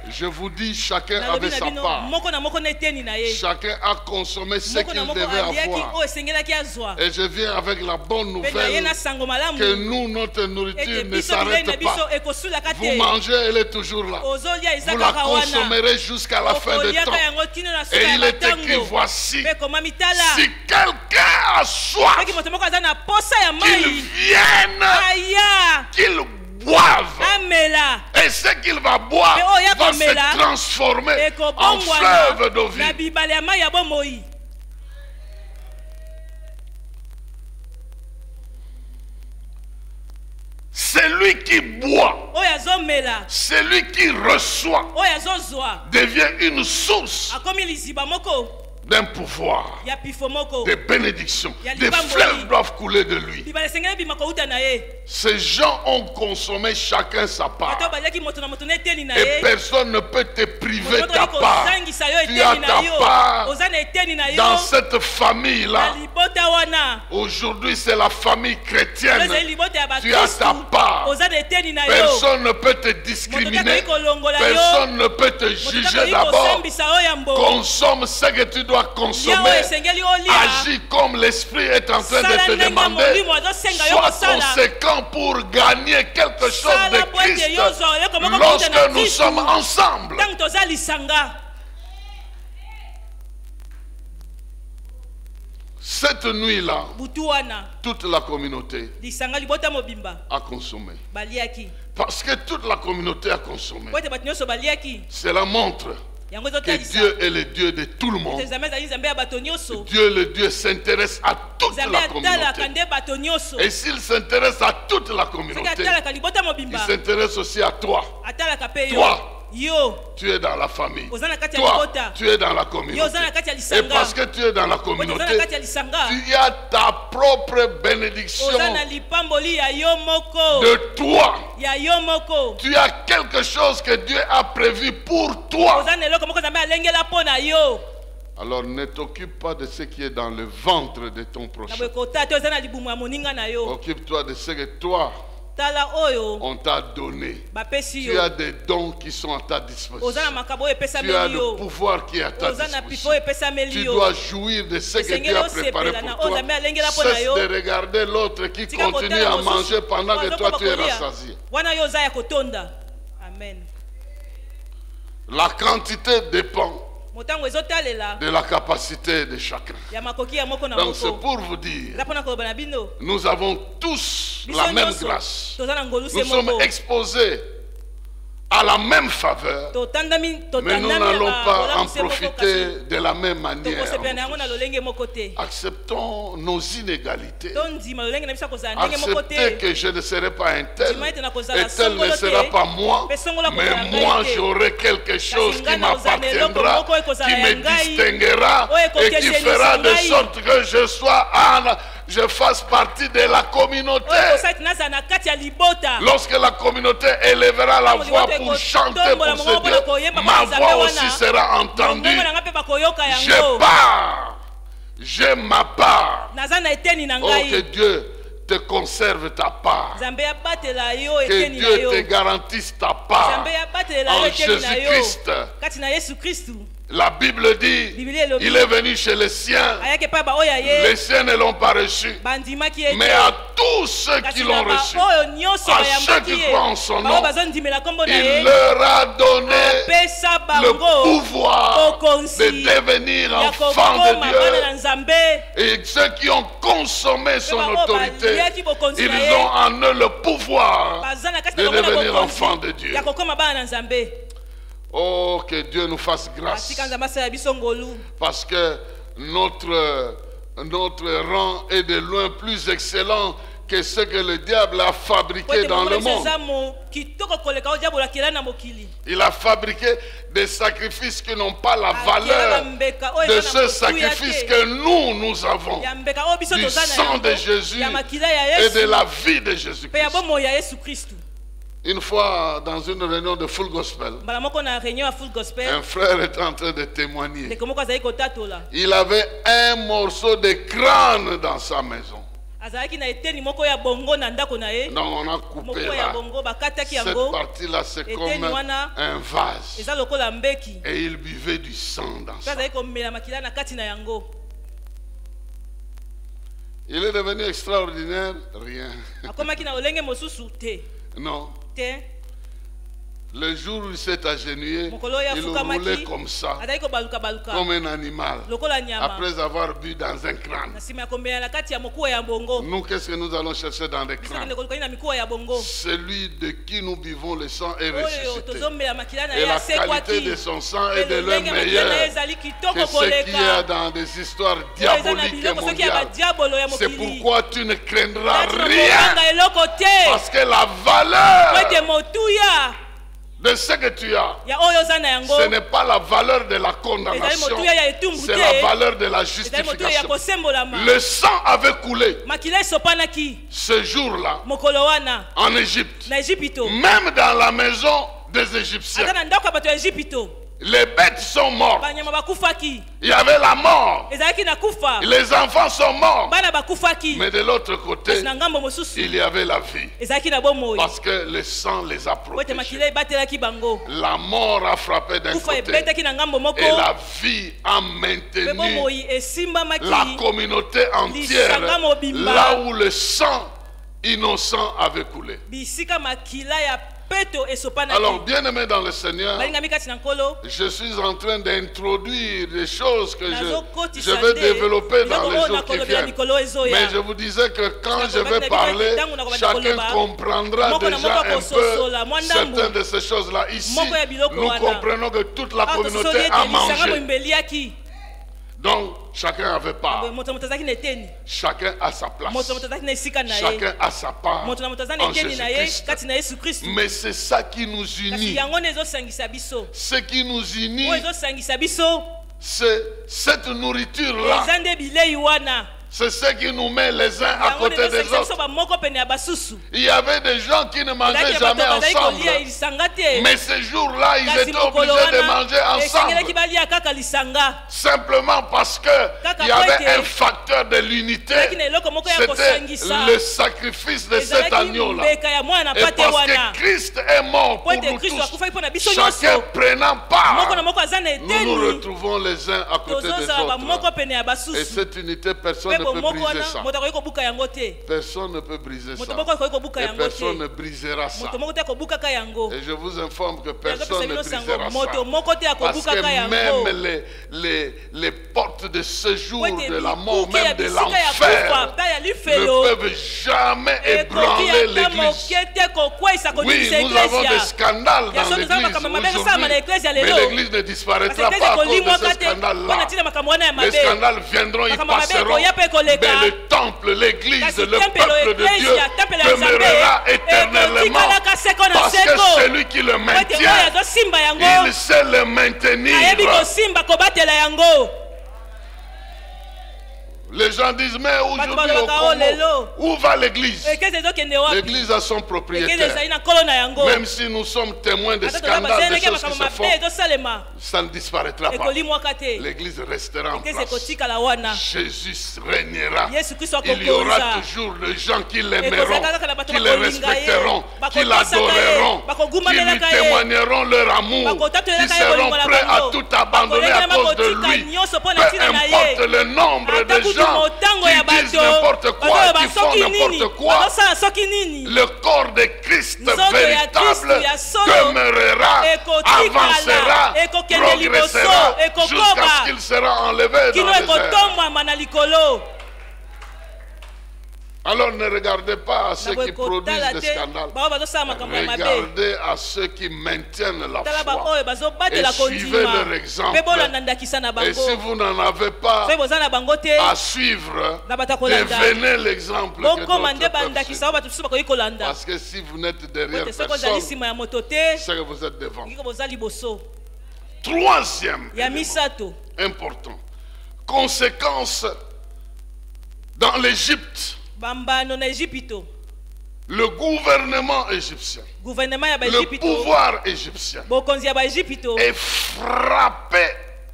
Je vous dis, chacun avait sa part. Chacun a consommé ce qu'il devait avoir. Et je viens avec la bonne nouvelle que nous, notre nourriture ne s'arrête pas. Vous mangez, elle est toujours là. Vous la consommerez jusqu'à la fin de temps. Et il est écrit, voici, si quelqu'un a soif, qu'il vienne, qu'il boive. Et ce qu'il va boire va se transformer en fleuve d'eau vive. Celui qui boit, celui qui reçoit, devient une source d'un pouvoir, de bénédiction. Des fleuves doivent couler de lui. Ces gens ont consommé chacun sa part. Et personne ne peut te priver ta part. Tu as ta part dans cette famille-là. Aujourd'hui, c'est la famille chrétienne. Tu as ta part. Personne ne peut te discriminer. Personne ne peut te juger d'abord. Consomme ce que tu dois consommer. Agis comme l'Esprit est en train de te demander. Sois conséquent pour gagner quelque chose de Christ lorsque nous sommes ensemble. Cette nuit-là, toute la communauté a consommé. Parce que toute la communauté a consommé. Cela montre que Dieu est le Dieu de tout le monde. Dieu, le Dieu, s'intéresse à toute la communauté. Et s'il s'intéresse à toute la communauté, il s'intéresse aussi à toi. Toi, tu es dans la famille. Toi, tu es dans la communauté. Et parce que tu es dans la communauté, tu as ta propre bénédiction de toi. Tu as quelque chose que Dieu a prévu pour toi. Alors ne t'occupe pas de ce qui est dans le ventre de ton prochain. Occupe-toi de ce que toi on t'a donné. Tu as des dons qui sont à ta disposition. Tu as le pouvoir qui est à ta disposition. Tu dois jouir de ce que Dieu a préparé pour toi. Cesse de regarder l'autre qui continue à manger pendant que toi tu es rassasié. Amen. La quantité dépend de la capacité de chacun. Donc c'est pour vous dire, nous avons tous la même grâce. Nous sommes exposés à la même faveur, mais nous n'allons pas en profiter de la même manière. Acceptons nos inégalités. Acceptez que je ne serai pas un tel et tel ne sera pas moi, mais moi j'aurai quelque chose qui m'appartiendra, qui me distinguera et qui fera de sorte que je fasse partie de la communauté. Lorsque la communauté élèvera la voix pour chanter pour ce Dieu, ma voix aussi sera entendue. Je pars, j'ai ma part. Oh, que Dieu te conserve ta part. Que Dieu te garantisse ta part en Jésus-Christ. La Bible dit, il est venu chez les siens, les siens ne l'ont pas reçu, mais à tous ceux qui l'ont reçu, à ceux qui croient en son nom, il leur a donné le pouvoir de devenir enfants de Dieu. Et ceux qui ont consommé son autorité, ils ont en eux le pouvoir de devenir enfants de Dieu. Oh, que Dieu nous fasse grâce. Parce que notre rang est de loin plus excellent que ce que le diable a fabriqué dans le monde. Il a fabriqué des sacrifices qui n'ont pas la valeur de ce sacrifice que nous avons. Du sang de Jésus et de la vie de Jésus-Christ. Une fois, dans une réunion de Full Gospel, un frère est en train de témoigner. Il avait un morceau de crâne dans sa maison. Donc on a coupé là. Cette partie-là, c'est comme un vase. Et il buvait du sang dans ça. Il est devenu extraordinaire? Rien. Non. Le jour où il s'est agenouillé, il roulait comme ça, comme un animal, après avoir bu dans un crâne. Nous, qu'est-ce que nous allons chercher dans les crânes? Celui de qui nous buvons le sang est ressuscité. Et la qualité de son sang est de l'un meilleur que ce qu'il y a dans des histoires diaboliques et mondiales. C'est pourquoi tu ne craindras rien, parce que la valeur de ce que tu as, ce n'est pas la valeur de la condamnation, c'est la valeur de la justification. Le sang avait coulé ce jour-là en Égypte, même dans la maison des Égyptiens. Les bêtes sont mortes. Il y avait la mort. Les enfants sont morts. Mais de l'autre côté, il y avait la vie. Parce que le sang les a protégés. La mort a frappé d'un côté. Et la vie a maintenu la communauté entière là où le sang innocent avait coulé. Alors, bien-aimé dans le Seigneur, je suis en train d'introduire des choses que je vais développer dans les jours qui viennent. Mais je vous disais que quand je vais parler, chacun comprendra déjà un peu certaines de ces choses-là. Ici, nous comprenons que toute la communauté a mangé. Donc, chacun avait part. Chacun a sa place. Chacun a sa part en Jésus-Christ. Mais c'est ça qui nous unit. Ce qui nous unit, c'est cette nourriture-là. C'est ce qui nous met les uns à côté des autres. Il y avait des gens qui ne mangeaient jamais ensemble. Mais ces jours-là, ils étaient obligés de manger ensemble. Simplement parce qu'il y avait un facteur de l'unité. C'était le sacrifice de cet agneau-là. Et parce que Christ est mort pour nous tous, chacun prenant part, nous nous retrouvons les uns à côté des autres. Et cette unité, personne ne peut briser ça. Personne ne peut briser ça. Et personne ne brisera ça. Et je vous informe que personne ne brisera ça. Parce que même les portes de séjour de la mort, même de l'enfer, ne peuvent jamais ébranler l'église. Oui, nous avons des scandales dans l'église aujourd'hui, mais l'église ne disparaîtra pas à cause de ces scandales-là. Les scandales viendront, ils passeront. Mais le temple, l'église, le peuple de Dieu demeurera éternellement. Parce que celui qui le maintient, il sait le maintenir. Les gens disent, mais aujourd'hui au Congo, où va l'église? L'église a son propriétaire. Même si nous sommes témoins des scandales, des choses qui se font, ça ne disparaîtra pas. L'église restera en place. Jésus régnera. Il y aura toujours des gens qui l'aimeront, qui le respecteront, qui l'adoreront, qui lui témoigneront leur amour, qui seront prêts à tout abandonner à cause de lui. Peu importe le nombre de gens qui disent n'importe quoi, qui font n'importe quoi, le corps de Christ véritable demeurera, avancera, progressera jusqu'à ce qu'il sera enlevé dans les airs. Alors ne regardez pas à ceux qui produisent des scandales. Regardez à ceux qui maintiennent la foi et suivez leur exemple. Et si vous n'en avez pas à suivre, devenez l'exemple que d'autres peuvent. Parce que si vous n'êtes derrière personne, c'est que vous êtes devant. Troisième élément important, conséquence dans l'Égypte. Le gouvernement égyptien, le pouvoir égyptien est frappé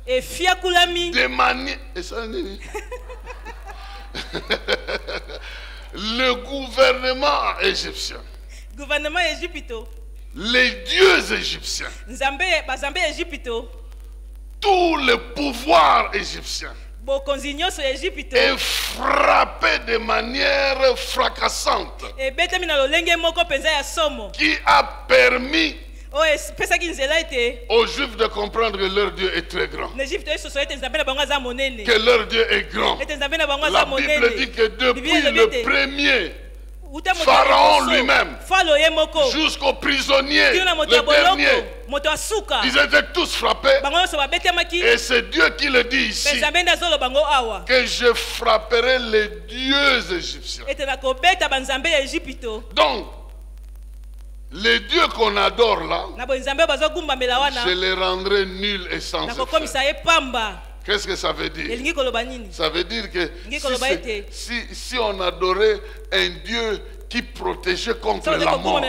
de manière... Le gouvernement égyptien, les dieux égyptiens, tout le pouvoir égyptien est frappé de manière fracassante, qui a permis aux Juifs de comprendre que leur Dieu est très grand, que leur Dieu est grand. La Bible dit que depuis le premier Pharaon lui-même jusqu'au prisonnier, le dernier, ils étaient tous frappés. Et c'est Dieu qui le dit ici, que je frapperai les dieux égyptiens. Donc les dieux qu'on adore là, je les rendrai nuls et sans effet. Qu'est-ce que ça veut dire? Ça veut dire que si on adorait un Dieu qui protégeait contre la mort,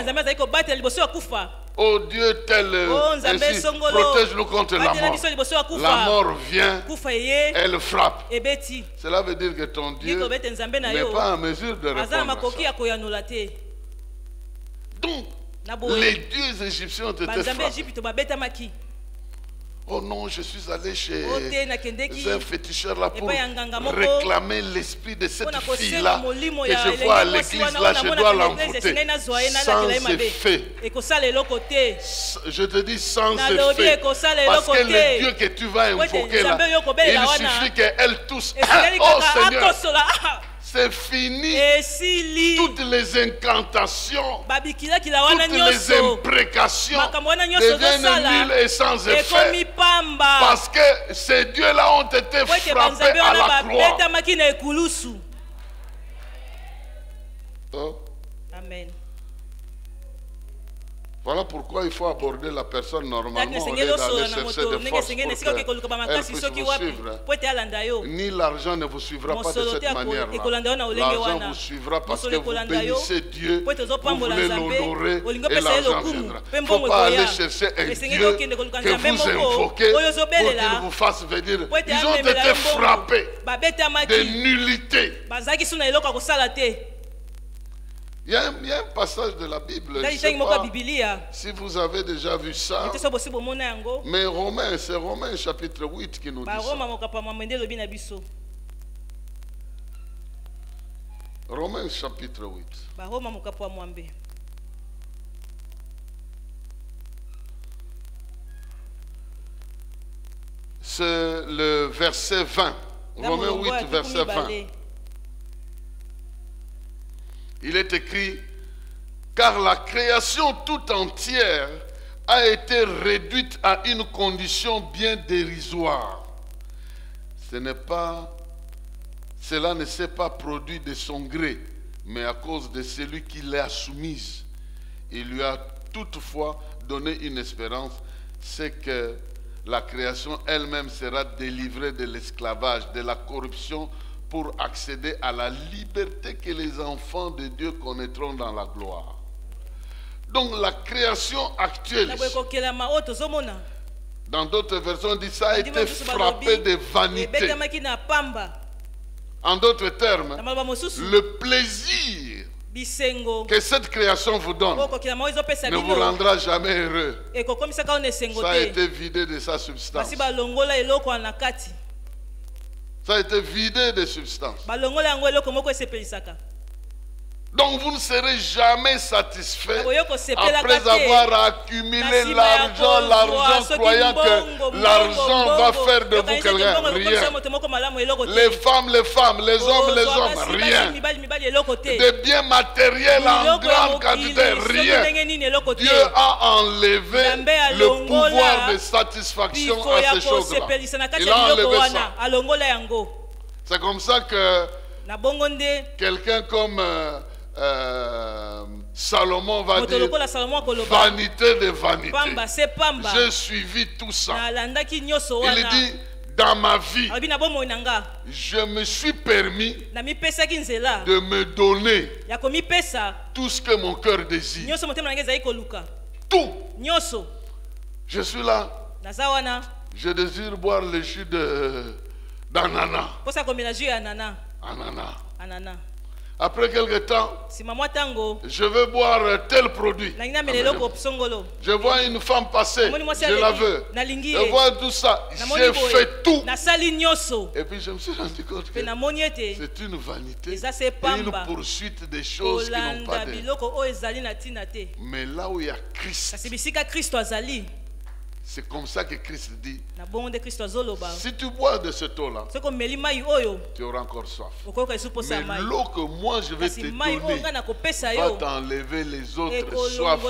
Oh Dieu, protège-nous contre la mort. La mort vient, elle frappe. Cela veut dire que ton Dieu n'est pas en mesure de répondre à ça. Donc, les dieux égyptiens ont été frappés. Oh non, je suis allé chez un féticheur là pour réclamer l'esprit de cette fille-là que je vois à l'église là, je dois l'envoûter. Sans effet. Je te dis sans effet. Parce que le Dieu que tu vas invoquer là, il suffit qu'elle tousse. Oh Seigneur! C'est fini. Toutes les incantations, toutes les imprécations deviennent nulles et sans effet. Parce que ces dieux-là ont été frappés à la croix. Oh. Amen. Voilà pourquoi il faut aborder la personne normalement au lieu d'aller chercher des forces pour qu'elle puisse vous suivre. Ni l'argent ne vous suivra pas de cette manière-là. L'argent vous suivra parce que vous bénissez Dieu, vous voulez l'honorer et l'argent viendra. Il ne faut pas aller chercher un Dieu que vous invoquez pour qu'il vous fasse venir. Ils ont été frappés de nullité. Il y a un passage de la Bible, je sais pas si vous avez déjà vu ça, mais c'est Romains chapitre 8 qui nous dit ça. Romains chapitre 8. C'est le verset 20. Romains 8, verset 20. Il est écrit, car la création tout entière a été réduite à une condition bien dérisoire. Cela ne s'est pas produit de son gré, mais à cause de celui qui l'a soumise. Il lui a toutefois donné une espérance, c'est que la création elle-même sera délivrée de l'esclavage, de la corruption, pour accéder à la liberté que les enfants de Dieu connaîtront dans la gloire. Donc la création actuelle, dans d'autres versions, dit ça a été frappé de vanité. En d'autres termes, le plaisir que cette création vous donne ne vous rendra jamais heureux. Ça a été vidé de sa substance. Ça a été vidé de substance. Donc vous ne serez jamais satisfait après avoir accumulé l'argent, croyant que l'argent va faire de vous quelqu'un. Rien. Les femmes, les hommes, rien. Des biens matériels en grande quantité, rien. Dieu a enlevé le pouvoir de satisfaction à ces choses-là. Il a enlevé ça. C'est comme ça que quelqu'un comme Salomon va dire vanité de vanité. J'ai suivi tout ça. Il dit, dans ma vie, je me suis permis de me donner tout ce que mon cœur désire. Tout. Je suis là. Je désire boire le jus d'ananas. Ananas. Après quelque temps, je veux boire tel produit. Je vois une femme passer, je la veux. Je vois tout ça, j'ai fait tout. Et puis je me suis rendu compte que c'est une vanité et une poursuite des choses qui n'ont pas de... Mais là où il y a Christ, c'est comme ça que Christ dit, si tu bois de cette eau-là, tu auras encore soif. Mais l'eau que moi je vais te donner va t'enlever les autres soifs.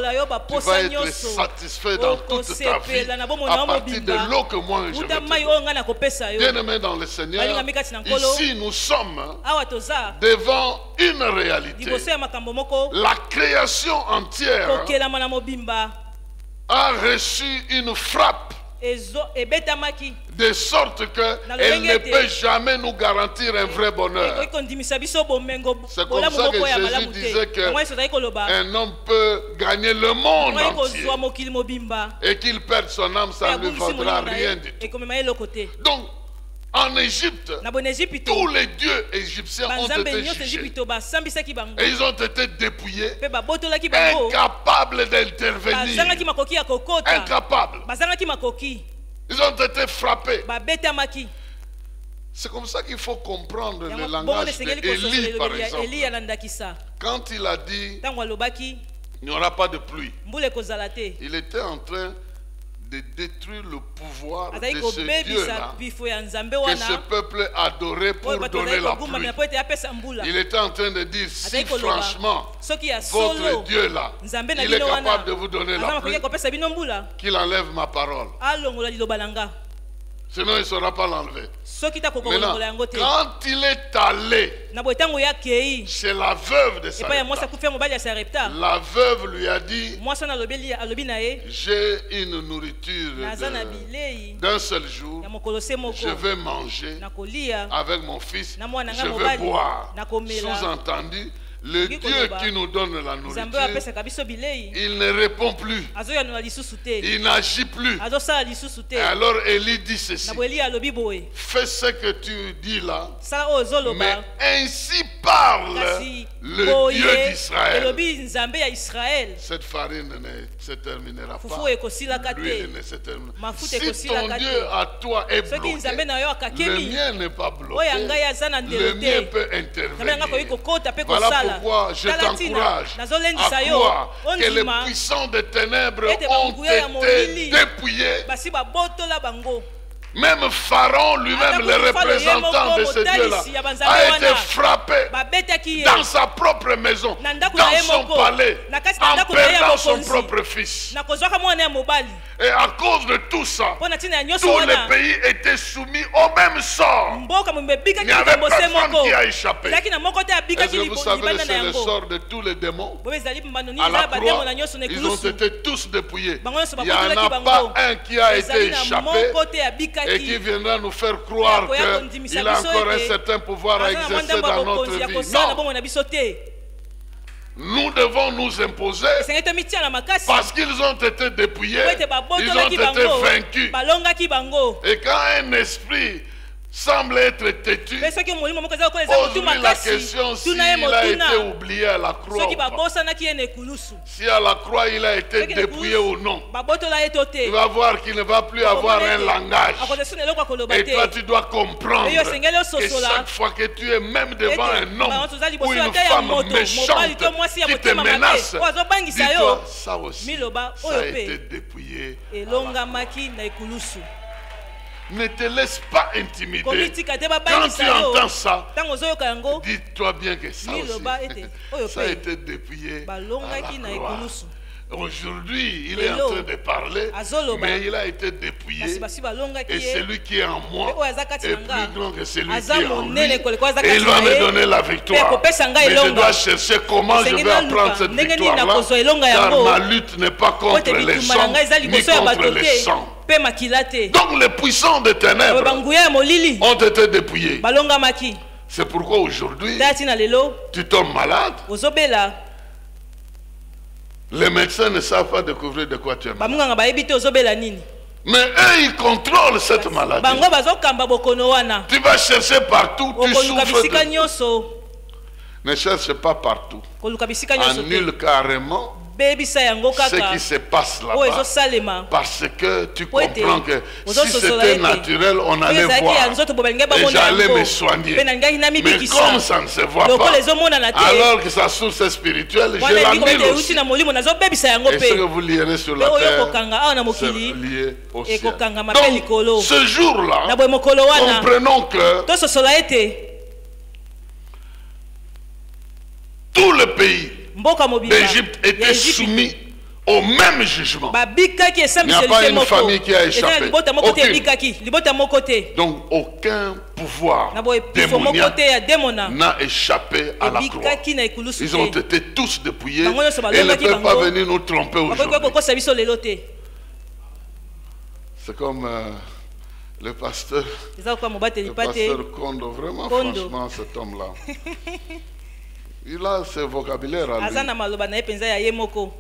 Tu vas être satisfait dans toute ta vie à partir de l'eau que moi je vais te donner. Bien-aimés dans le Seigneur, ici nous sommes devant une réalité. La création entière a reçu une frappe de sorte qu'elle ne peut jamais nous garantir un vrai bonheur. C'est comme ça que Jésus disait qu'un homme peut gagner le monde entier et qu'il perde son âme, ça ne lui vaudra rien du tout. Donc, en Égypte, tous les dieux égyptiens ont été jugés. Et ils ont été dépouillés, incapables d'intervenir. Incapables. Ils ont été frappés. C'est comme ça qu'il faut comprendre le langage d'Élie, par exemple. Quand il a dit il n'y aura pas de pluie, il était en train de détruire le pouvoir de ce Dieu-là que ce peuple adorait pour donner la pluie. Il était en train de dire, si franchement votre Dieu-là, il est capable de vous donner la pluie, qu'il enlève ma parole. Sinon il ne saura pas l'enlever. Maintenant, quand il est allé chez la veuve de Sarepta, la veuve lui a dit, j'ai une nourriture d'un seul jour, je vais manger avec mon fils, je vais boire. Sous-entendu, le Dieu qui nous donne la nourriture, il ne répond plus, il n'agit plus. Alors Élie dit ceci, fais ce que tu dis là, mais ainsi parle le Dieu d'Israël. Cette farine ne se terminera pas, l'huile ne se terminera pas. Si ton Dieu à toi est bloqué, le mien n'est pas bloqué, le mien peut intervenir. Voilà pourquoi je t'encourage à croire que les puissants des ténèbres ont été dépouillés. Même Pharaon lui-même, le représentant de ce Dieu-là, a été frappé dans sa propre maison, dans son palais, en perdant son propre fils. Et à cause de tout ça, tous les pays étaient soumis au même sort. Il n'y avait personne qui a échappé. Est-ce que vous savez, c'est le sort de tous les démons? À la croix, ils ont été tous dépouillés. Il n'y en a pas un qui a été échappé et qui viendra nous faire croire qu'il a encore un certain pouvoir à exercer dans notre vie. Non. Nous devons nous imposer parce qu'ils ont été dépouillés, ils ont été vaincus. Et quand un esprit semble être têtu, pose-lui la question s'il a été oublié à la croix ou pas. Si à la croix il a été dépouillé ou non, tu vas voir qu'il ne va plus avoir un langage. Et toi tu dois comprendre que chaque fois que tu es même devant un homme ou une femme méchante qui te menace, dis-toi, ça aussi, ça a été dépouillé. Ne te laisse pas intimider. Quand tu entends ça, dis-toi bien que ça aussi, ça a été dépouillé à la croix. Aujourd'hui, il est en train de parler, mais il a été dépouillé. Et celui qui est en moi est plus grand que celui qui est en lui. Et il va me donner la victoire. Mais je dois chercher comment je vais apprendre cette victoire-là, car ma lutte n'est pas contre les hommes, ni contre les sangs. Donc les puissants des ténèbres ont été dépouillés. C'est pourquoi aujourd'hui, tu tombes malade. Les médecins ne savent pas découvrir de quoi tu es malade. Mais eux, ils contrôlent cette maladie. Tu vas chercher partout, tu souffres. Ne cherche pas partout. Annule carrément ce qui se passe là-bas, parce que tu comprends que si c'était naturel, on allait voir et j'allais me soigner. Mais comme ça ne se voit pas, alors que sa source est spirituelle, je l'annule aussi. Et ce que vous lirez sur la terre, c'est lié au ciel. Donc, ce jour-là, comprenons que tout le pays d'Égypte était soumis au même jugement. Il n'y a pas une famille qui a échappé. Donc aucun pouvoir démoniaque n'a échappé à la croix. Ils ont été tous dépouillés et ne peuvent pas venir nous tromper aujourd'hui. C'est comme le pasteur Kondo. Vraiment, franchement, cet homme-là. Il a ce vocabulaire à lui.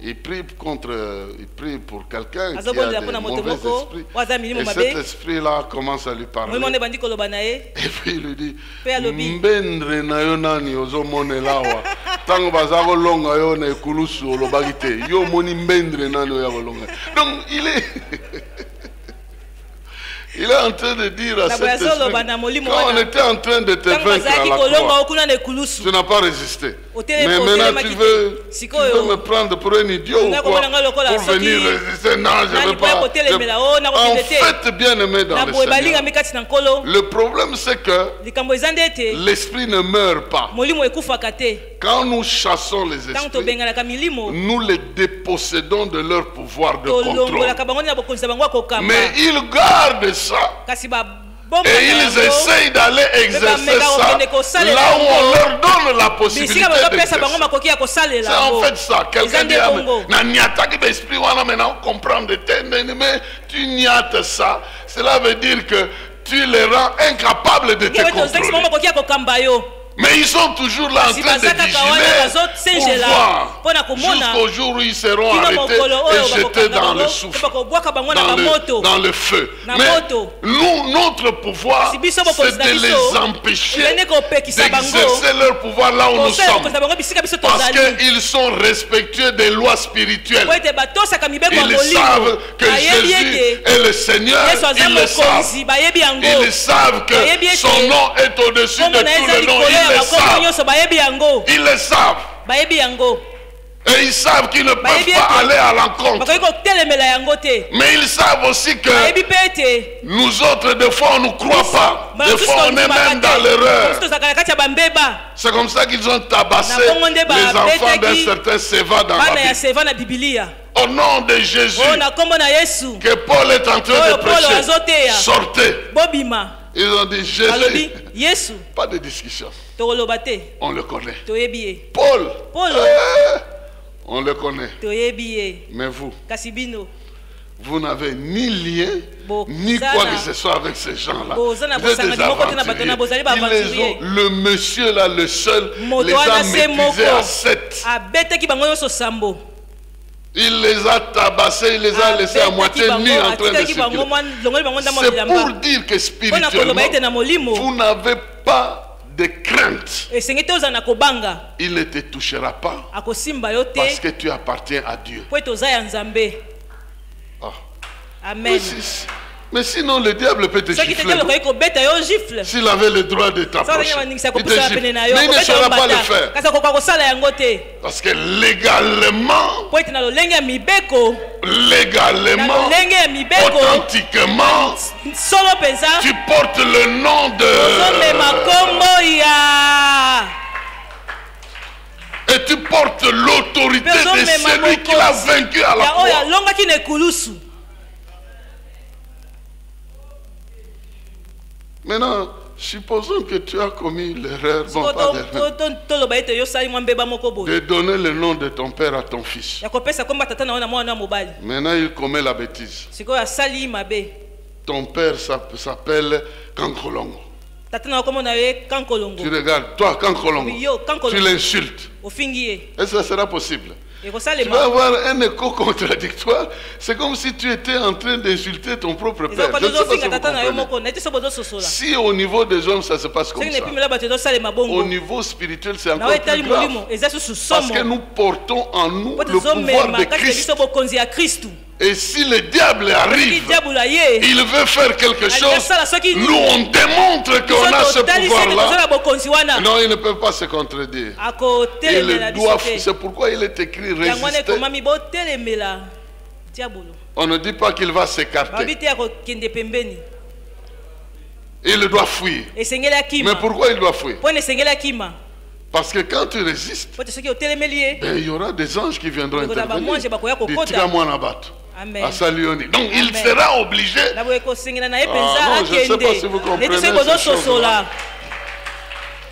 Il prie pour quelqu'un qui a des mauvais esprits. Et cet esprit-là commence à lui parler. Et puis il lui dit, Mbendre na yo nani ozomone lawa. Tango bazako longa yo na ekulusu olobagite. Yo moni mbendre nani yo yakolonga. Donc il est en train de dire à cet esprit, quand on était en train de te vaincre à la croix, tu n'as pas résisté. Mais maintenant tu veux me prendre pour un idiot ou quoi, pour venir résister. Non, je ne veux pas. En fait, bien aimé dans le Seigneur, le problème c'est que l'esprit ne meurt pas. Quand nous chassons les esprits, nous les dépossédons de leur pouvoir de contrôle. Mais ils gardent ça. Et ils essayent d'aller exercer ça là où on leur donne la possibilité d'exercer. C'est en fait ça. Quelqu'un dit, maintenant comprendre mais tu niates ça. Cela veut dire que tu les rends incapables de te contrôler. Mais ils sont toujours là en train de vigiler pour voir jusqu'au jour où ils seront arrêtés et jetés dans le souffle, dans le feu. Mais nous, notre pouvoir, c'est de les empêcher d'exercer leur pouvoir là où nous sommes. Parce qu'ils sont respectueux des lois spirituelles. Ils savent que Jésus est le Seigneur. Ils le savent. Ils savent que son nom est au-dessus de tous les noms. Ils le savent. Et ils savent qu'ils ne peuvent pas aller à l'encontre. Mais ils savent aussi que nous autres, des fois, on ne croit pas. Des fois, on est même dans l'erreur. C'est comme ça qu'ils ont tabassé les enfants d'un certain Séva dans la Bible. Au nom de Jésus, que Paul est en train de prêcher, sortez. Ils ont dit, Jésus, pas de discussion. On le connaît. Paul, on le connaît. Mais vous n'avez ni lien, ni quoi que ce soit avec ces gens-là. Vous êtes des aventuriers. Le monsieur là, le seul, les a maîtrisés à 7. Il les a tabassés, il les a laissés à moitié nus en train de circuler. C'est pour dire que spirituellement, vous n'avez pas de crainte. Il ne te touchera pas parce que tu appartiens à Dieu. Oh. Amen. Mais sinon le diable peut te gifler. S'il avait le droit de t'approcher, il te gifle. Mais il ne saura pas le faire. Parce que légalement, authentiquement, tu portes le nom de... Et tu portes l'autorité de celui qui l'a vaincu à la croix. Maintenant, supposons que tu as commis l'erreur, de donner le nom de ton père à ton fils. Maintenant, il commet la bêtise. Ton père s'appelle Kankolongo. Tu regardes, toi, Kankolongo, tu l'insultes. Et ça sera possible. Tu vas avoir un écho contradictoire. C'est comme si tu étais en train d'insulter ton propre père. Je ne sais pas si vous comprenez. Si au niveau des hommes ça se passe comme ça, au niveau spirituel c'est encore plus grave. Parce que nous portons en nous le pouvoir de Christ. Et si le diable arrive, il veut faire quelque chose, nous on démontre qu'on a ce pouvoir-là. Non, ils ne peuvent pas se contredire. C'est pourquoi il est écrit résister. On ne dit pas qu'il va s'écarter. Il doit fuir. Mais pourquoi il doit fuir? Parce que quand tu résistes, il y aura des anges qui viendront intervenir. Donc il sera obligé. Non, je ne sais pas si vous comprenez ces choses-là.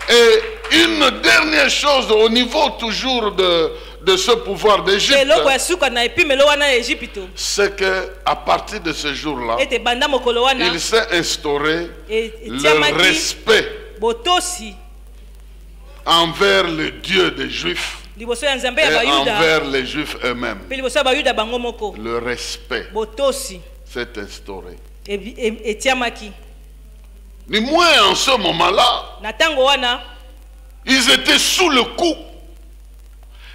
Et une dernière chose au niveau toujours de ce pouvoir d'Égypte, c'est qu'à partir de ce jour-là, il s'est instauré le respect envers le Dieu des Juifs et envers les Juifs eux-mêmes. Le respect s'est instauré. Mais moi, en ce moment-là, ils étaient sous le coup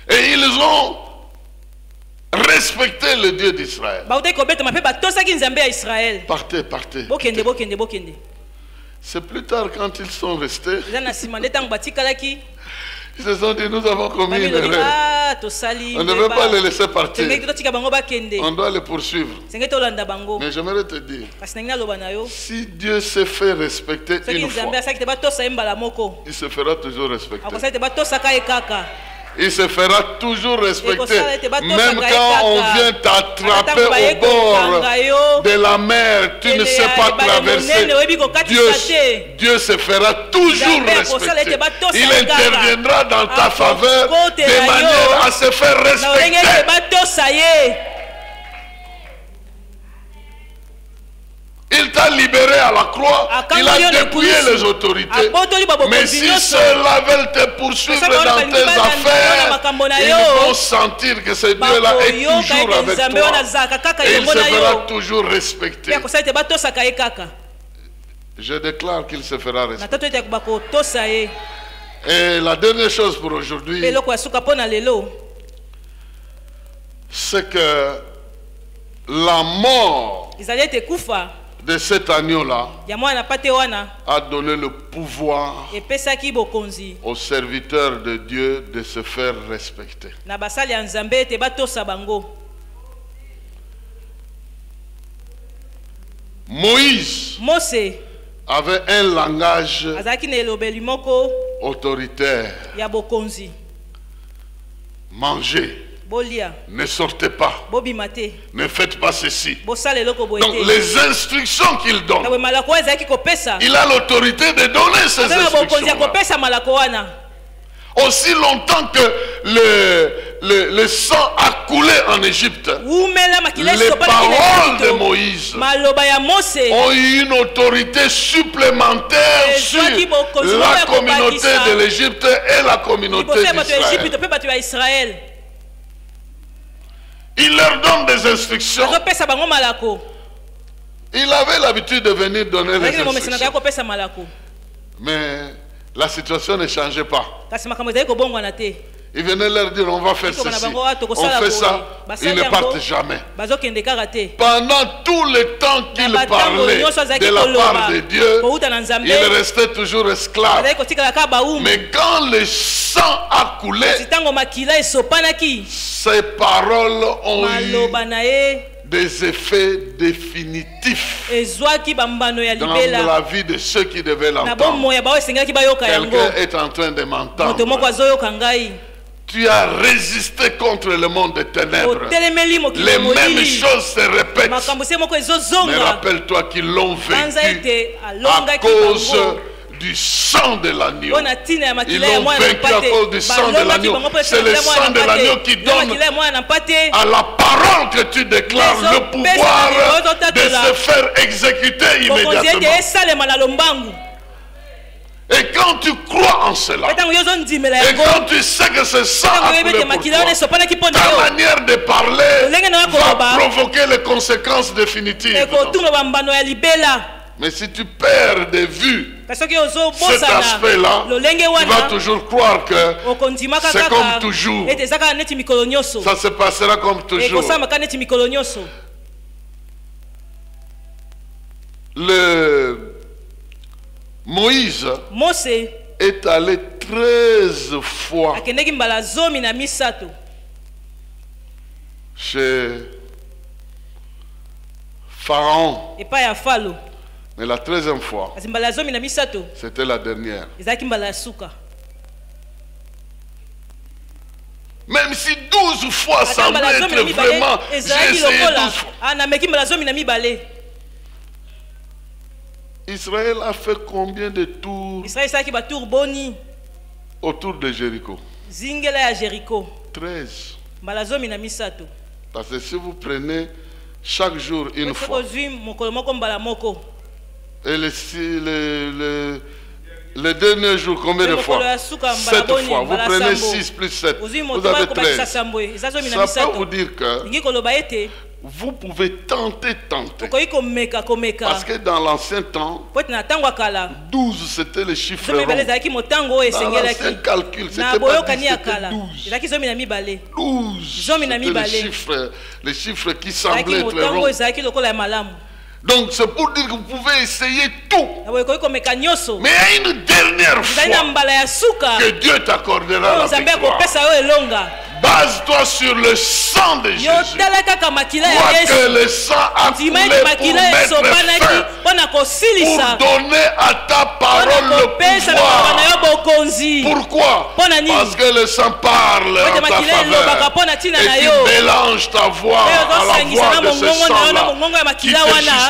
et ils ont respecté le Dieu d'Israël. Partez, partez. C'est plus tard quand ils sont restés. Ils se sont dit, nous avons commis une erreur. On ne veut pas les laisser partir. On doit les poursuivre. Mais j'aimerais te dire, si Dieu s'est fait respecter une fois, il se fera toujours respecter. Il se fera toujours respecter. Même quand on vient t'attraper au bord de la mer, tu ne sais pas traverser. Dieu se fera toujours respecter. Il interviendra dans ta faveur de manière à se faire respecter. Il t'a libéré à la croix, il a dépouillé les autorités. Mais si ceux-là veulent te poursuivre dans tes affaires, ils vont sentir que ce Dieu-là est toujours avec toi. Et il se fera toujours respecter. Je déclare qu'il se fera respecter. Et la dernière chose pour aujourd'hui, c'est que la mort de cet agneau-là a donné le pouvoir aux serviteurs de Dieu de se faire respecter. Moïse avait un langage autoritaire. Mangez. Ne sortez pas. Ne faites pas ceci. Donc les instructions qu'il donne, il a l'autorité de donner ces instructions. Aussi longtemps que le sang a coulé en Égypte, les paroles de Moïse ont eu une autorité supplémentaire sur la communauté de l'Égypte et la communauté d'Israël. Il leur donne des instructions. Il avait l'habitude de venir donner les instructions. Mais la situation ne changeait pas. Il venait leur dire, on va faire ceci, on fait ça, ils ne partent jamais. Pendant tout le temps qu'il parlait de la part de Dieu, il restait toujours esclave. Mais quand le sang a coulé, ces paroles ont eu des effets définitifs dans la vie de ceux qui devaient l'entendre. Quelqu'un est en train de m'entendre. Tu as résisté contre le monde des ténèbres. Les mêmes choses se répètent. Mais rappelle-toi qu'ils l'ont vécu à cause du sang de l'agneau. Ils l'ont vaincu à cause du sang de l'agneau. C'est le sang de l'agneau qui donne à la parole que tu déclares le pouvoir de se faire exécuter immédiatement. Et quand tu crois en cela, et quand tu sais que ce sang a coulé pour toi, ta manière de parler va provoquer les conséquences définitives. Mais si tu perds de vue cet aspect-là, tu vas toujours croire que c'est comme toujours. Ça se passera comme toujours. Moïse est allé 13 fois chez Pharaon. Mais la 13e fois, c'était la dernière. Même si 12 fois semblait être vraiment, j'ai essayé 12 fois. Israël a fait combien de tours autour de Jéricho? 13. Parce que si vous prenez chaque jour une fois, et les derniers jours, combien de fois? 7 fois. Vous prenez 6 plus 7. Vous avez 13. Ça peut vous dire que vous pouvez tenter. Parce que dans l'ancien temps, 12 c'était le chiffre rond. Dans l'ancien calcul, c'était pas 10, c'était 12. 12 c'était le chiffre qui semblait être rond. Donc c'est pour dire que vous pouvez essayer tout. Mais il y a une dernière fois que Dieu t'accordera la victoire. Base-toi sur le sang de Jésus. Vois que le sang a coulé pour mettre fin, pour donner à ta parole le pouvoir. Pourquoi? Parce que le sang parle en ta faveur et qui mélange ta voix à la voix de ce sang-là qui te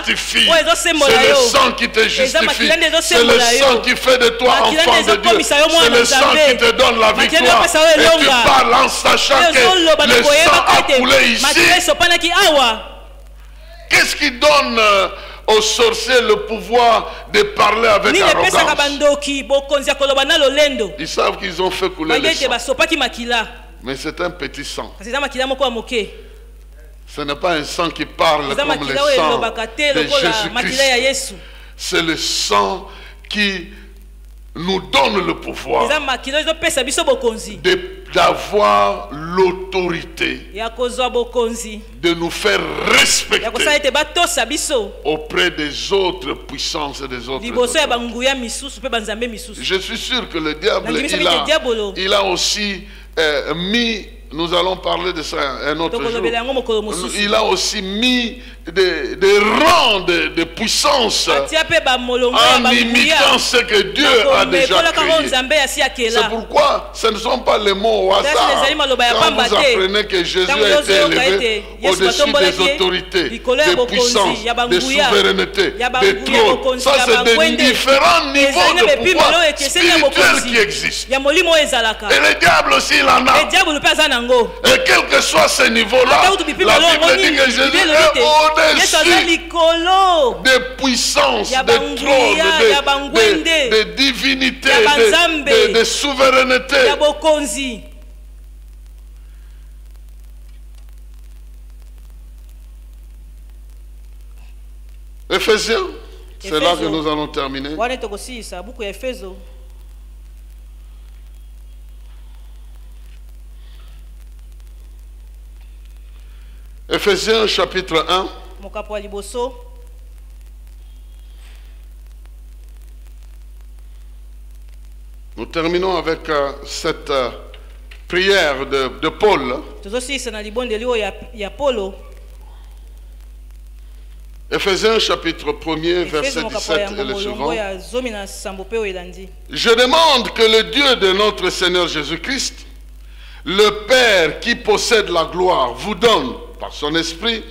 justifie. C'est le sang qui te justifie. C'est le sang qui fait de toi enfant de Dieu. C'est le sang qui te donne la victoire. Et tu parles en sachant que le sang a coulé ici. Qu'est-ce qui donne aux sorciers le pouvoir de parler avec arrogance? Ils savent qu'ils ont fait couler le sang. Mais c'est un petit sang. Ce n'est pas un sang qui parle comme le sang de Jésus-Christ. C'est le sang qui nous donne le pouvoir d'avoir l'autorité de nous faire respecter auprès des autres puissances et des autres autorités. Je suis sûr que le diable, il a aussi mis, nous allons parler de ça un autre jour, il a aussi mis des rangs de puissance en imitant ce que Dieu a déjà créé. C'est pourquoi ce ne sont pas les mots au hasard quand vous apprenez que Jésus a été élevé au-dessus des autorités, des puissances, des souverainetés, des trônes. Ça, c'est des différents niveaux de pouvoir spirituel qui existent. Et le diable aussi, il en a. Et quel que soit ce niveau-là, la Bible dit que Jésus est au-dessus des puissances, des trônes, des divinités, des souverainetés. Éphésiens, c'est là que nous allons terminer. Éphésiens chapitre 1. Nous terminons avec cette prière de Paul. Éphésiens chapitre 1er, verset 17 et le suivant. Je demande que le Dieu de notre Seigneur Jésus-Christ, le Père qui possède la gloire, vous donne par son esprit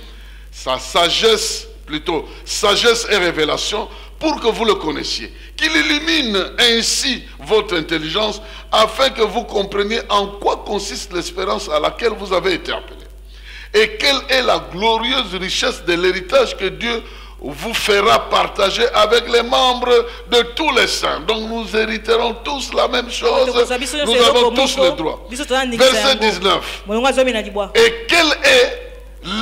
sa sagesse, plutôt sagesse et révélation, pour que vous le connaissiez, qu'il illumine ainsi votre intelligence, afin que vous compreniez en quoi consiste l'espérance à laquelle vous avez été appelés, et quelle est la glorieuse richesse de l'héritage que Dieu vous fera partager avec les membres de tous les saints. Donc nous hériterons tous la même chose, nous avons tous le droit. Verset 19. Et quelle est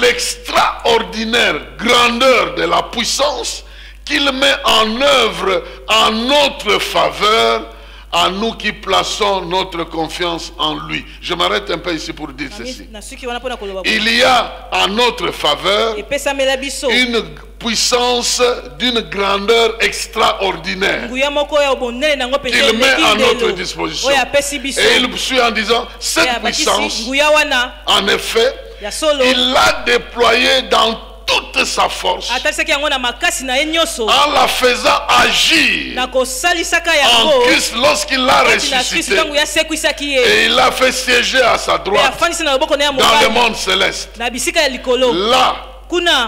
l'extraordinaire grandeur de la puissance qu'il met en œuvre en notre faveur, à nous qui plaçons notre confiance en lui. Je m'arrête un peu ici pour dire ceci. Il y a en notre faveur une puissance d'une grandeur extraordinaire qu'il met à notre disposition. Et il suit en disant, cette puissance, en effet, il l'a déployée dans toute sa force, en la faisant agir en Christ lorsqu'il l'a ressuscité, et il l'a fait siéger à sa droite dans le monde céleste. Là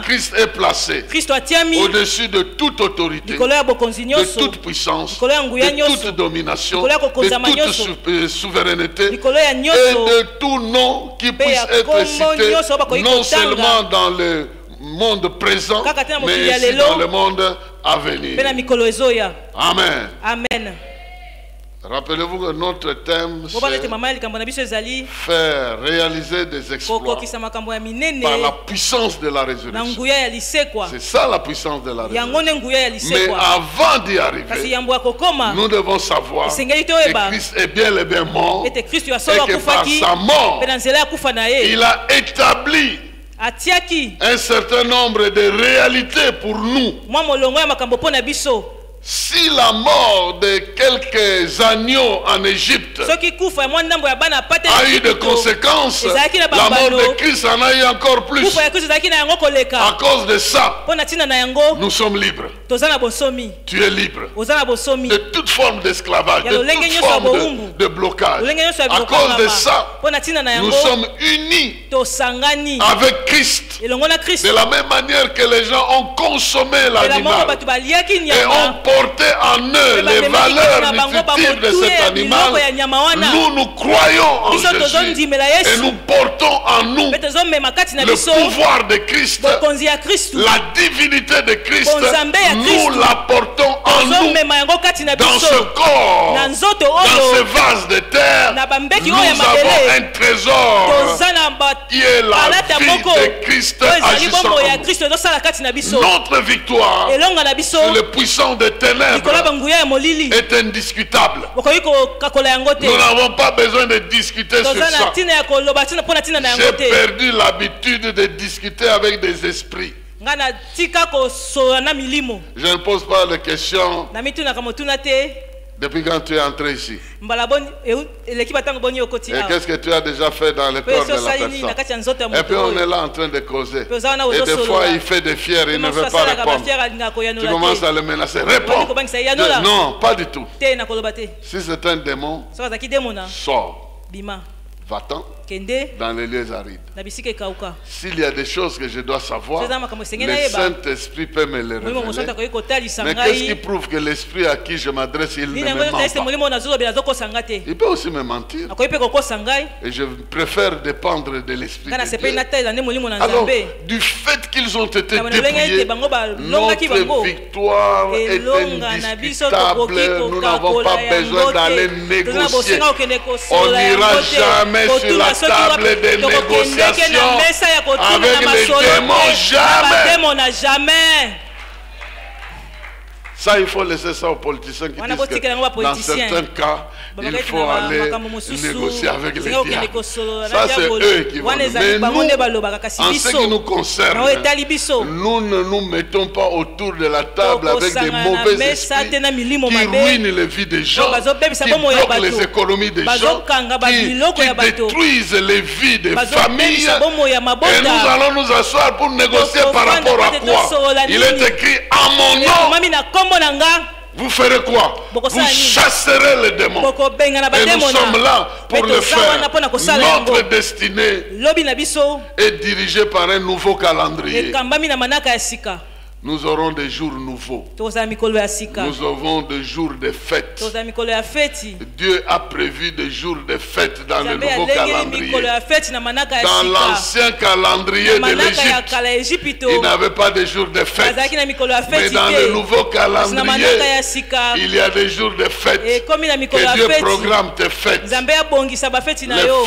Christ est placé au-dessus de toute autorité, de toute puissance, de toute domination, de toute souveraineté et de tout nom qui puisse être cité non seulement dans le monde présent, mais aussi dans le monde à venir. Amen. Amen. Rappelez-vous que notre thème, c'est faire réaliser des exploits par la puissance de la résurrection. C'est ça la puissance de la résurrection. Mais avant d'y arriver, nous devons savoir que Christ est bien et bien mort et que par sa mort, il a établi un certain nombre de réalités pour nous. Si la mort de quelques agneaux en Égypte a eu des conséquences, la mort de Christ en a eu encore plus. À cause de ça, nous sommes libres. Tu es libre de toute forme d'esclavage, de toute forme de blocage. À cause de ça, nous sommes unis avec Christ. De la même manière que les gens ont consommé l'animal et ont porté en eux les valeurs nutritives de cet animal, nous croyons en Jésus et nous portons en nous le pouvoir de Christ, la divinité de Christ. Nous la portons en nous, dans ce corps, dans ce vase de terre. Nous avons un trésor qui est la vie de Christ agissant en nous. Notre victoire sur le puissant des ténèbres est indiscutable. Nous n'avons pas besoin de discuter sur ça. J'ai perdu l'habitude de discuter avec des esprits. Je ne pose pas de questions depuis quand tu es entré ici. Et qu'est-ce que tu as déjà fait dans le corps de la personne? Et puis on est là en train de causer. Et des fois il fait des fiers, il ne veut pas répondre. Tu commences à le menacer. Réponds. Non, pas du tout. Si c'est un démon, sors. Va-t'en dans les lieux arides. S'il y a des choses que je dois savoir, le Saint-Esprit peut me les révéler. Mais qu'est-ce qui prouve que l'Esprit à qui je m'adresse, il ne me ment pas? Il peut aussi me mentir. Et je préfère dépendre de l'Esprit de Dieu. Alors, du fait qu'ils ont été dépouillés, notre victoire est indiscutable. Nous n'avons pas besoin d'aller négocier. On n'ira jamais sur la table des négociations avec les démons, jamais. Ça, il faut laisser ça aux politiciens qui disent que dans certains cas, il faut aller négocier avec les diables. Ça, c'est eux qui vont. Mais nous, en ce qui nous concerne, nous ne nous mettons pas autour de la table avec des mauvais esprits qui ruinent les vies des gens, qui bloquent les économies des gens, qui détruisent les vies des familles. Et nous allons nous asseoir pour négocier par rapport à quoi? Il est écrit à mon nom. Vous ferez quoi? Vous chasserez les démons. Et nous sommes là pour le faire. Notre destinée est dirigée par un nouveau calendrier. Nous aurons des jours nouveaux. Nous avons des jours de fêtes. Dieu a prévu des jours de fêtes dans le nouveau calendrier. Dans l'ancien calendrier de l'Égypte, il n'avait pas de jours de fêtes. Mais dans le nouveau calendrier, il y a des jours de fêtes. Que Dieu programme tes fêtes. Les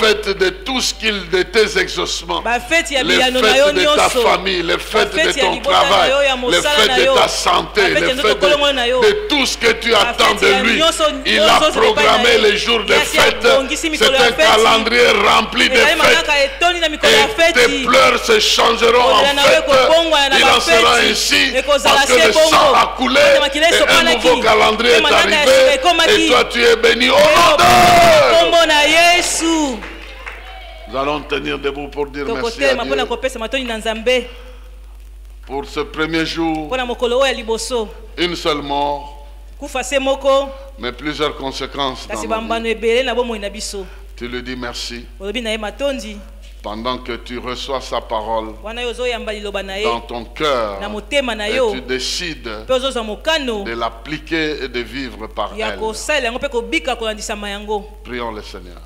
fêtes de tout ce qu'il de tes exaucements. Les fêtes de ta famille. Les fêtes de ton travail. Les fêtes de ta santé, les fêtes de tout ce que tu attends de lui. Il a programmé les jours de fête. C'est un calendrier rempli de fêtes. Et tes pleurs se changeront en fêtes. Il en sera ainsi parce que le sang a coulé et un nouveau calendrier est arrivé. Et toi tu es béni au nom de... Nous allons tenir debout pour dire merci à Dieu. Pour ce premier jour, une seule mort, mais plusieurs conséquences dans la vie. Tu lui dis merci. Pendant que tu reçois sa parole dans ton cœur et tu décides de l'appliquer et de vivre par elle. Prions le Seigneur.